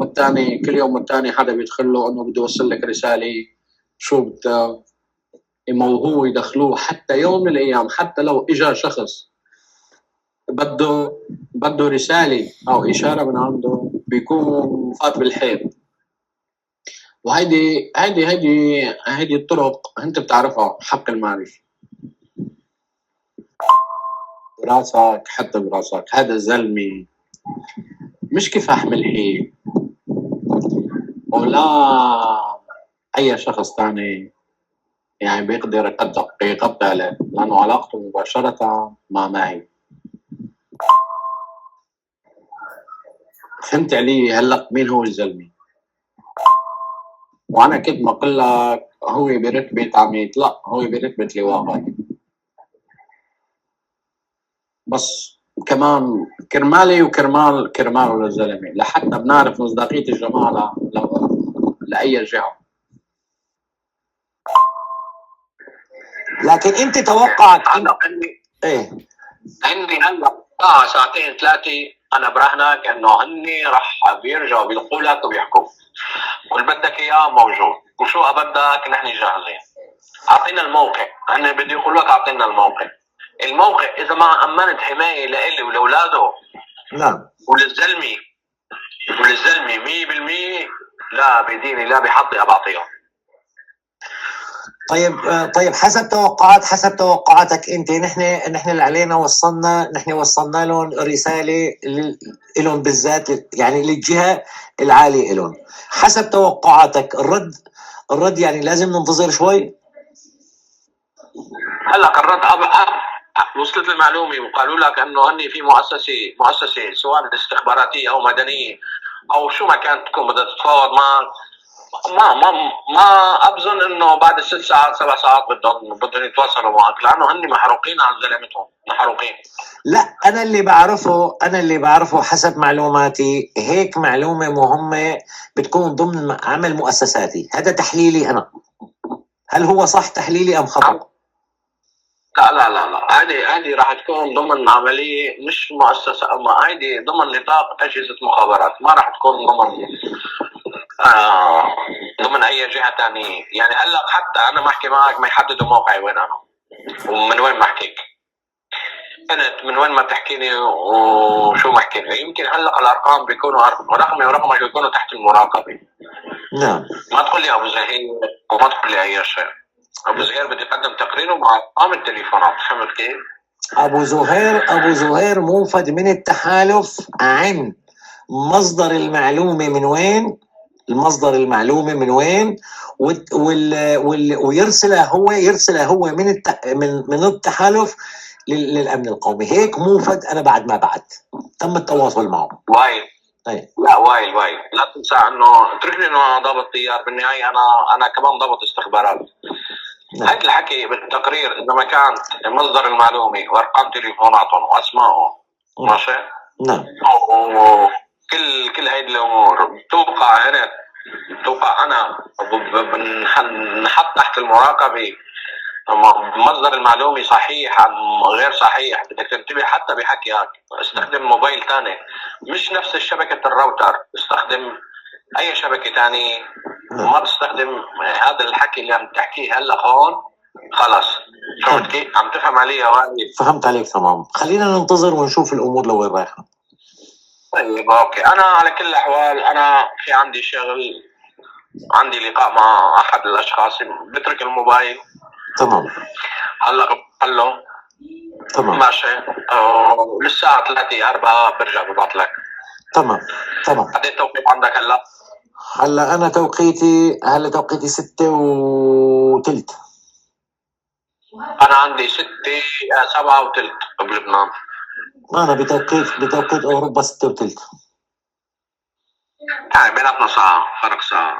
والتاني حدا بيدخل له إنه بده يوصل لك رسالة شو بدها يموهوه يدخلوه. حتى يوم من الأيام حتى لو إجا شخص بده رسالة أو إشارة من عنده بيكون فات بالحيط. وهيدي الطرق أنت بتعرفها حق المعرفة. براسك حتى براسك هذا الزلمة مش كفاح ملحي ولا أي شخص تاني يعني بيقدر يغطي عليه لأنه علاقته مباشرة مع معي. فهمت علي هلأ مين هو الزلمة؟ وانا كنت بقول لك هو برتبة عميد، لا هو برتبة لواء. بس كمان كرمالي كرماله للزلمه، لحتى بنعرف مصداقيه الجماعه لاي جهه. لكن انت توقعك هلا ايه هني هلا ساعتين ثلاثه انا براهنك انه هني رح بيرجعوا بيلقوا لك وبيحكوا واللي بدك اياه موجود وشو بدك نحن جاهزين. اعطينا الموقع، هن بده يقولوا لك اعطينا الموقع اذا ما امنت حمايه لإلي ولاولاده نعم وللزلمه 100% لا بديني لا بحظي بعطيهم. طيب حسب توقعاتك انت، نحن اللي علينا وصلنا لهم رساله لهم بالذات، يعني للجهه العاليه لهم. حسب توقعاتك الرد يعني لازم ننتظر شوي. هلا الرد وصلت المعلومه وقالوا لك انه هني في مؤسسه سواء استخباراتيه او مدنيه او شو ما كانت تكون بدها تتفاوض معك. ما ابظن انه بعد 6 ساعات 7 ساعات بدهم يتواصلوا معك، لانه هن محروقين على زلمتهم محروقين. لا انا اللي بعرفه حسب معلوماتي، هيك معلومه مهمه بتكون ضمن عمل مؤسساتي. هذا تحليلي انا، هل هو صح تحليلي ام خطأ؟ لا هذه راح تكون ضمن عمليه مش مؤسسه، اما هذه ضمن نطاق اجهزه مخابرات، ما راح تكون ضمن اي جهه ثانيه. يعني هلا حتى انا بحكي معك ما يحددوا موقعي وين انا ومن وين بحكيك انت، من وين ما بتحكيني وشو بحكي. يمكن هلا الارقام بيكونوا رقمي ورقمك بيكونوا تحت المراقبه. نعم. ما تقول لي ابو زهير وما تقول لي اي شيء. ابو زهير بده يقدم تقريره مع ارقام التليفونات، فهمت كيف؟ ابو زهير منفذ من التحالف عن مصدر المعلومه من وين، ويرسلها هو من التحالف للامن القومي. هيك منفذ انا بعد ما بعت تم التواصل معه. وايل لا وايل لا تنسى انه اتركني انه ضابط طيار، بالنهايه انا كمان ضابط استخبارات. هيك الحكي بالتقرير اذا ما كان مصدر المعلومه وارقام تليفوناتهم واسمائهم ماشي. نعم. كل هيدي الامور توقع انا بنحط تحت المراقبه. مصدر المعلومه صحيح ام غير صحيح بدك تنتبه حتى بحكيك. استخدم موبايل ثاني مش نفس شبكه الراوتر، استخدم اي شبكه ثانيه، ما تستخدم هذا الحكي اللي عم تحكيه هلا هون. خلص فهمت كيف؟ عم تفهم علي يا والد؟ فهمت عليك تمام. خلينا ننتظر ونشوف الامور لوين رايحه. طيب اوكي. انا على كل الاحوال انا في عندي شغل، عندي لقاء مع احد الاشخاص، بترك الموبايل. تمام. هلا له تمام ماشي. للساعه 3 4 برجع ببعث لك. تمام. قد ايه التوقيت عندك هلا؟ هلا انا توقيتي 6:03. انا عندي 7:03 بلبنان. انا بتوقيت اوروبا 6:03. يعني بيناتنا ساعه، فرق ساعه.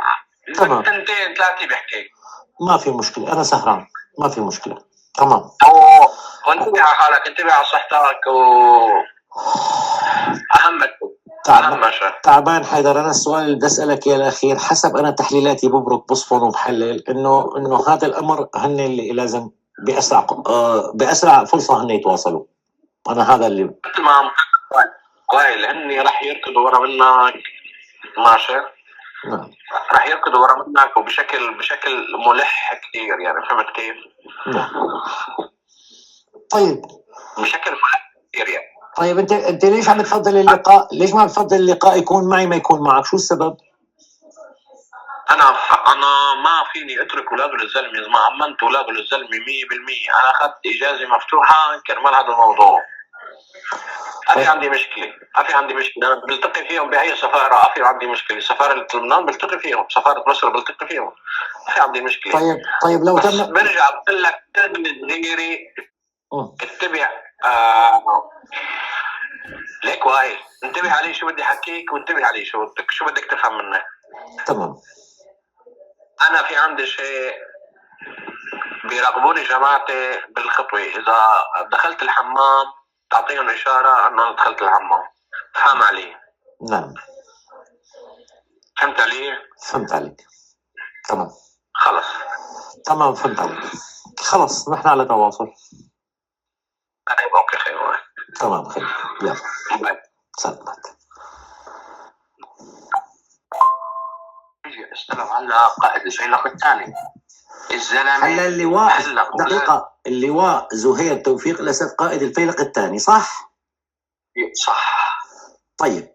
تمام. 2 3 بحكي ما في مشكله، انا سهران ما في مشكله. تمام. وانتبه على حالك، انتبه على صحتك اهم تعبان حيدر. انا السؤال اللي بدي اسالك اياه الاخير، حسب انا تحليلاتي ببرك بصفن وبحلل انه هذا الامر هن اللي لازم باسرع فرصه هن يتواصلوا. انا هذا اللي مثل ما قايل هن رح يركضوا ورا منك ماشي. نعم. رح يركضوا ورا منك وبشكل ملح كثير، يعني فهمت كيف؟ نعم. طيب بشكل ملح كثير يعني. طيب انت ليش عم تفضل اللقاء؟ ليش ما بتفضل اللقاء يكون معي ما يكون معك؟ شو السبب؟ انا ما فيني اترك اولاده للزلمه. اذا ما امنت اولاده للزلمه 100%، انا اخذت اجازه مفتوحه كرمال هذا الموضوع. ما في عندي مشكله، انا بلتقي فيهم باي سفاره، ما في عندي مشكله. سفاره لبنان بلتقي فيهم، سفاره مصر بلتقي فيهم، ما في عندي مشكله. طيب لو بس برجع بقول لك دغري اتبع ليك واي، انتبه علي شو بدي احكيك وانتبه علي شو بدك تفهم مني. تمام. انا في عندي شيء بيراقبوني جماعتي بالخطوه، اذا دخلت الحمام تعطيهم اشاره انه انا دخلت الحمام. فهم علي؟ نعم فهمت علي؟ فهمت عليك. تمام خلص تمام فهمت عليك. خلص نحن على تواصل. طيب اوكي خير. تمام خير. يلا باي. سلامات. يجي استلم على قائد الفيلق الثاني الزلمه. هلا اللواء دقيقة، اللواء زهير توفيق الأسد قائد الفيلق الثاني صح؟ صح. طيب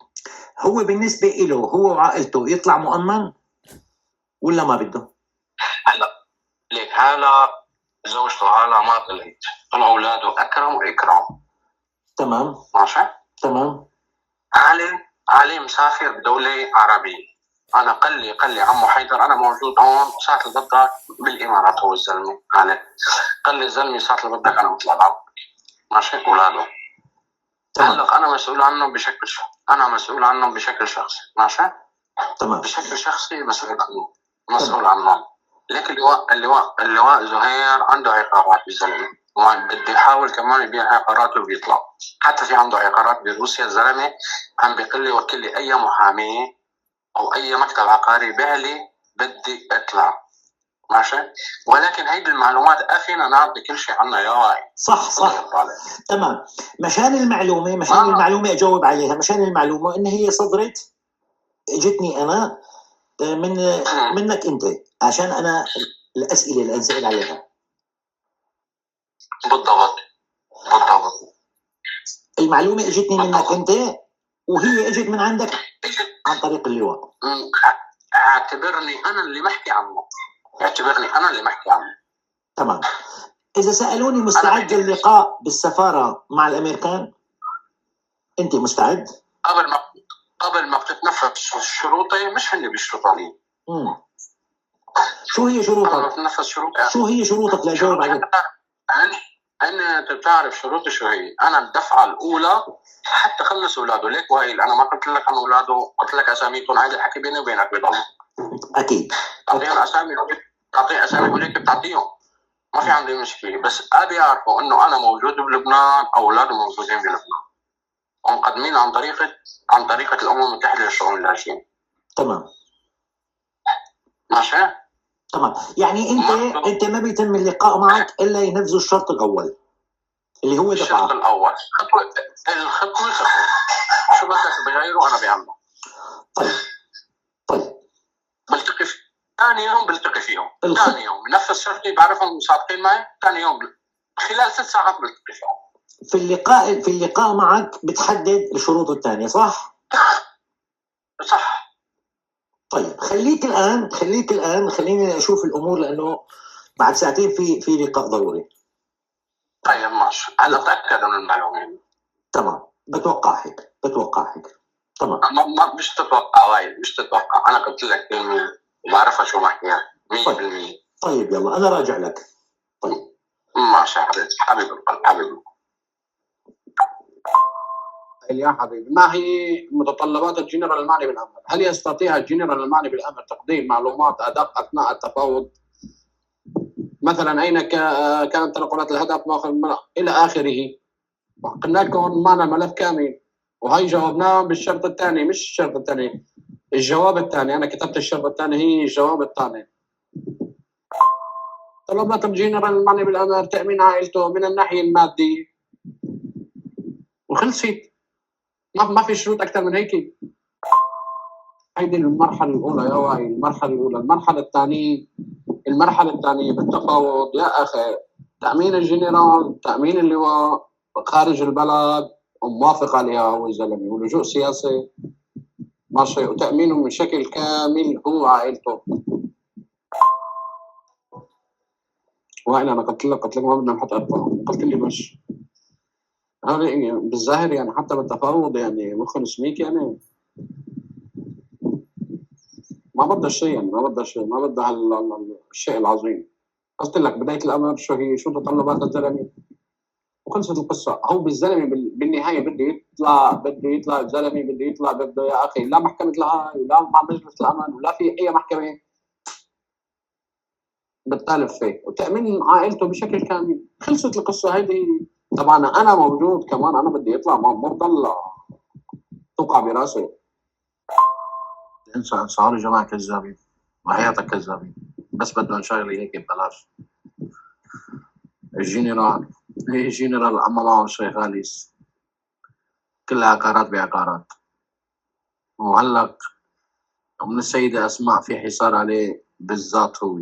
هو بالنسبة له هو وعائلته يطلع مؤمن ولا ما بده؟ هلا ليك هلا زوجته هلا ما طلعت، طلعوا اولاده اكرم واكرام. تمام ماشي تمام. علي مسافر بدولة عربية. أنا قال لي عمو حيدر أنا موجود هون ساعة اللي بدك بالإمارات. هو الزلمة قال لي الزلمة ساعة اللي بدك أنا بطلع لعب. ماشي أولاده. هلا أنا مسؤول عنهم بشكل شخصي. ماشي تمام بشكل شخصي مسؤول عنهم. لكن اللواء زهير عنده عقارات بالزلمة، بده يحاول كمان يبيع عقاراته وبيطلع. حتى في عنده عقارات بروسيا الزلمه، عم بيقول لي وكل لي اي محامي او اي مكتب عقاري يبيع لي بدي اطلع. ماشي ولكن هيدي المعلومات افينا نعطي كل شيء عنها يا واعي. صح تمام. مشان المعلومه اجاوب عليها. مشان المعلومه ان هي صدرت اجتني انا منك انت، عشان انا الاسئله اللي انسال عليها. بالضبط المعلومه اجتني منك انت وهي اجت من عندك عن طريق اللواء. اعتبرني انا اللي محكي عنه. تمام. اذا سالوني مستعد للقاء بالسفاره مع الامريكان، انت مستعد؟ قبل ما بتتنفذ شروطي، مش هن بيشرطوا لي. شو هي شروطك؟ شو هي شروطك لاجاوب عليك؟ انت بتعرف شروطي شو هي؟ انا الدفعه الاولى حتى خلص اولاده. ليك وائل انا ما قلت لك عن اولاده، قلت لك اساميكم. هذا الحكي بيني وبينك بضل. اكيد تعطيهم اسامي، تعطي اسامي وليك بتعطيهم، ما في عندي مشكله. بس ابي يعرفوا انه انا موجود بلبنان، اولاده موجودين بلبنان ومقدمين عن طريقه الامم المتحده للشؤون اللاجئين. تمام ماشي تمام. يعني انت ما بيتم اللقاء معك الا ينفذوا الشرط الاول اللي هو دفعه. الشرط الاول الخطوه شو بدك بغيره انا بعمله. طيب بلتقي ثاني يوم ثاني يوم بنفذ شرطي، بعرفهم صادقين معي. ثاني يوم خلال 6 ساعات بلتقي فيهم. في اللقاء معك بتحدد الشروط الثانيه صح؟ صح. طيب خليك الان خليني اشوف الامور، لانه بعد ساعتين في لقاء ضروري. طيب ماشي. هلا تاكد من المعلومه. تمام. بتوقع هيك تمام. مش تتوقع وايد، مش تتوقع. انا قلت لك كلمه وبعرفها شو بحكيها 100%. طيب يلا انا راجع لك. طيب ماشي حبيبي القلب. يا حبيبي، ما هي متطلبات الجنرال المعني بالامر؟ هل يستطيع الجنرال المعني بالامر تقديم معلومات ادق اثناء التفاوض؟ مثلا اين كانت تنقلات الهدف الى اخره. قلنا لكم معنا ملف كامل، وهي جاوبناه بالشرط الثاني، مش الشرط الثاني، الجواب الثاني. انا كتبت الشرط الثاني، هي الجواب الثاني. طلبات الجنرال المعني بالامر تامين عائلته من الناحيه الماديه وخلصت. ما في شروط اكثر من هيك. هيدي المرحله الاولى يا واعي. المرحله الاولى. المرحله الثانيه بالتفاوض يا اخي تامين الجنرال، تامين اللواء خارج البلد وموافق عليها هو الزلمه، ولجوء سياسي ماشي، وتامينه من شكل كامل هو عائلته. وانا قلت لك ما بدنا نحط ارقام، قلت لي مش هذا بالظاهر يعني حتى بالتفاوض يعني مخ نسميك يعني ما بدها شيء، يعني ما بدها الشيء العظيم. قلت لك بدايه الامر شو هي، شو تطلبات الزلمه وخلصت القصه. هو بالزلمه بالنهايه بده يطلع الزلمه بده يطلع، بده يا اخي لا محكمه الهاي ولا مع مجلس الامن ولا في اي محكمه بتالف فيه وتأمين عائلته بشكل كامل. خلصت القصة هيدي. طبعا أنا موجود كمان، أنا بدي يطلع ما بضل توقع براسي. انسى صاروا جماعة كذابين وحياتك كذابين، بس بدهم شغلة هيك ببلاش. الجنرال أما معه شيخ غاليس كلها عقارات بعقارات. وهلق من السيدة أسماء في حصار عليه بالذات. هو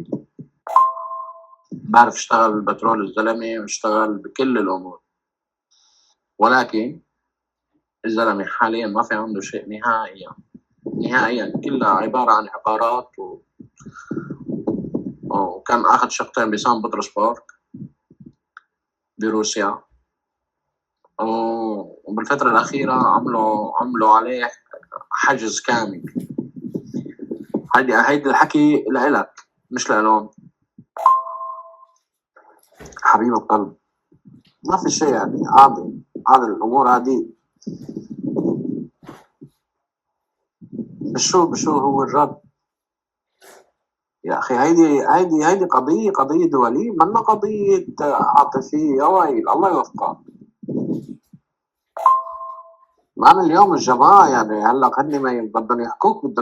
بعرف اشتغل بالبترول الزلمة واشتغل بكل الأمور، ولكن الزلمة حاليا ما في عنده شيء نهائيا كلها عبارة عن عقارات وكان أخذ شقتين بسان بطرسبورغ بروسيا، وبالفترة الأخيرة عملوا عليه حجز كامل. هيدي الحكي لإلك مش لإلهم حبيب القلب. ما في شيء يعني عادي الأمور عادي. بشو هو الرد يا أخي؟ هيدي قضية دولية، منا قضية عاطفية. يا ويل الله يوفقك. معنا اليوم الجماعة يعني هلا هن بدهم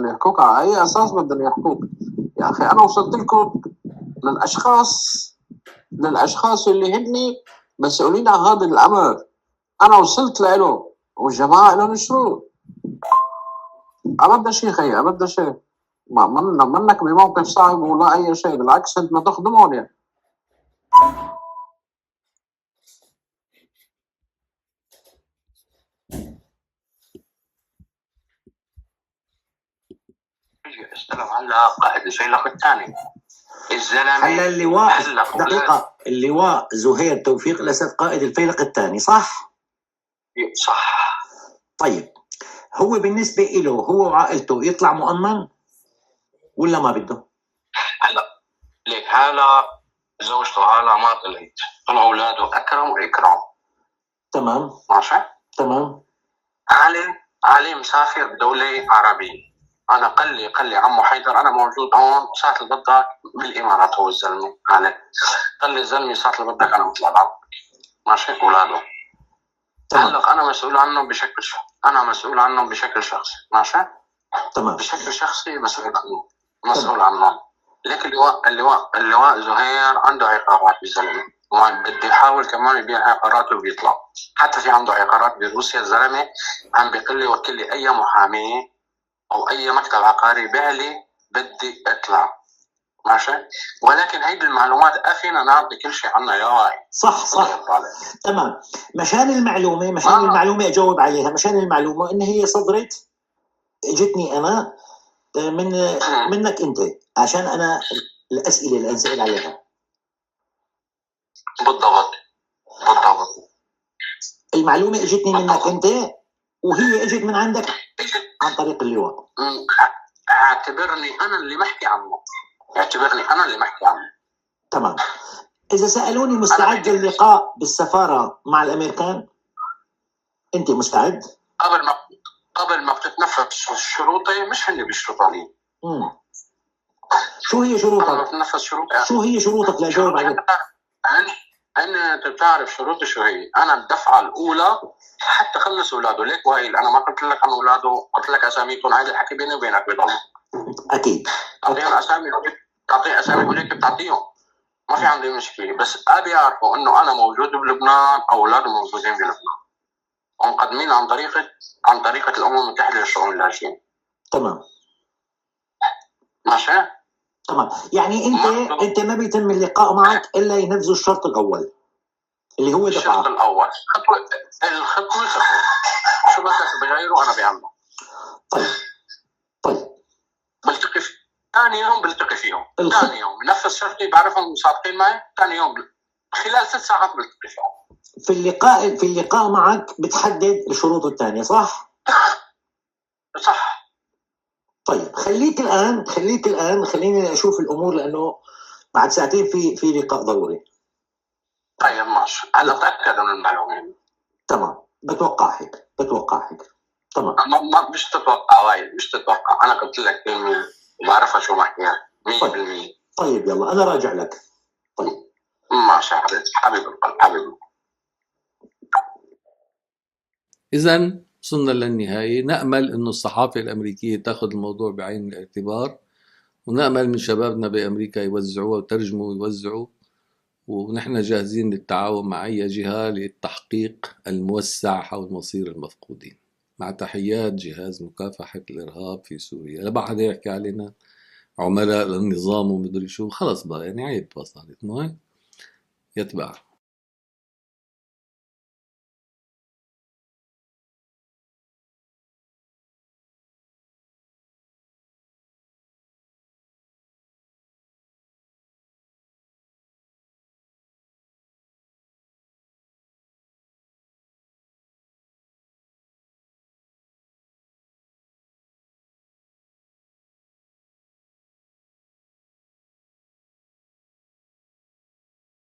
يحكوك على أي أساس بدهم يحكوك؟ يا أخي أنا وصلت لكم للأشخاص اللي هن مسؤولين عن هذا الأمر. أنا وصلت له والجماعة لهم شروط. أبدا شيء خي، أبدا شيء. منك بموقف صعب ولا أي شيء، بالعكس أنت ما تخدمهم يعني. استلم على قائد الفيلق الثاني الزلمه. هلا اللواء زهير توفيق الأسد قائد الفيلق الثاني صح؟ صح. طيب هو بالنسبة له هو وعائلته يطلع مؤمن ولا ما بده؟ هلا ليك هلا زوجته هلا ما طلعوا اولاده اكرم واكرام. تمام ماشي تمام. علي مسافر بدولة عربية. أنا قال لي عمو حيدر أنا موجود هون ساعة اللي بدك بالإمارات. هو الزلمة قال لي الزلمة ساعة اللي بدك أنا بطلع لك. ماشي أولاده. هلا أنا مسؤول عنهم بشكل شخصي. ماشي تمام. بشكل شخصي مسؤول عنهم. لكن اللواء زهير عنده عقارات بالزلمة، بده يحاول كمان يبيع عقاراته وبيطلع. حتى في عنده عقارات بروسيا. الزلمة عم بيقول لي وكل لي أي محامي أو أي مكتب عقاري يبيع لي بدي أطلع. ماشي. ولكن هيدي المعلومات أفينا نعطي كل شيء عنها يا واعي. صح تمام. مشان المعلومة أجاوب عليها. مشان المعلومة إن هي صدرت اجتني أنا منك أنت، عشان أنا الأسئلة اللي أنسأل عليها. بالضبط. المعلومة اجتني منك أنت وهي اجت من عندك عن طريق اللواء. اعتبرني أنا اللي محكي عنه. تمام. إذا سألوني مستعد للقاء بالسفارة مع الأمريكان أنت مستعد؟ قبل ما بتتنفذ شروطي مش هني بيشرطوا لي. شو هي شروطك؟ شو هي شروطك لأجاوب عليك؟ أنت بتعرف شروطي شو هي. أنا الدفعة الأولى حتى خلص أولاده. ليك وائل أنا ما قلت لك عن أولاده، قلت لك أساميكم. هذا الحكي بيني وبينك بيضل. أكيد. تعطيهم أسامي وليك بتعطيهم، ما في عندي مشكلة. بس أبي يعرفوا إنه أنا موجود بلبنان، أولاده موجودين بلبنان ومقدمين عن طريقة الأمم المتحدة للشؤون اللاجئين. تمام. ماشي. تمام. يعني أنت ما بيتم اللقاء معك إلا ينفذوا الشرط الأول اللي هو دفعة. الشرط الأول الخطوة شو بدك بغيره أنا بعمله. طيب بلتقي ثاني يوم ثاني يوم بنفذ شرطي، بعرفهم صادقين معي. ثاني يوم خلال 6 ساعات بلتقي فيهم. في اللقاء معك بتحدد الشروط الثانية صح؟ صح. طيب خليك الآن خليني أشوف الأمور لأنه بعد ساعتين في لقاء ضروري. طيب ماشي. هلا تأكد من المعلومة. تمام. بتوقع هيك. تمام. مش تتوقع وايد، مش تتوقع. أنا قلت لك 100% وبعرفها شو محكيها 100%. طيب يلا انا راجع لك. طيب ماشي حبيب القلب حبيب القلب. إذا وصلنا للنهاية. نأمل أن الصحافة الأمريكية تأخذ الموضوع بعين الاعتبار، ونأمل من شبابنا بأمريكا يوزعوها وترجموا ويوزعوا، ونحن جاهزين للتعاون مع أي جهة للتحقيق الموسع حول مصير المفقودين. مع تحيات جهاز مكافحة الإرهاب في سوريا. لا بعد يحكي علينا عملاء للنظام ومدري شو، خلص بقى يعني عيب، صارت مو هيك؟ يتبع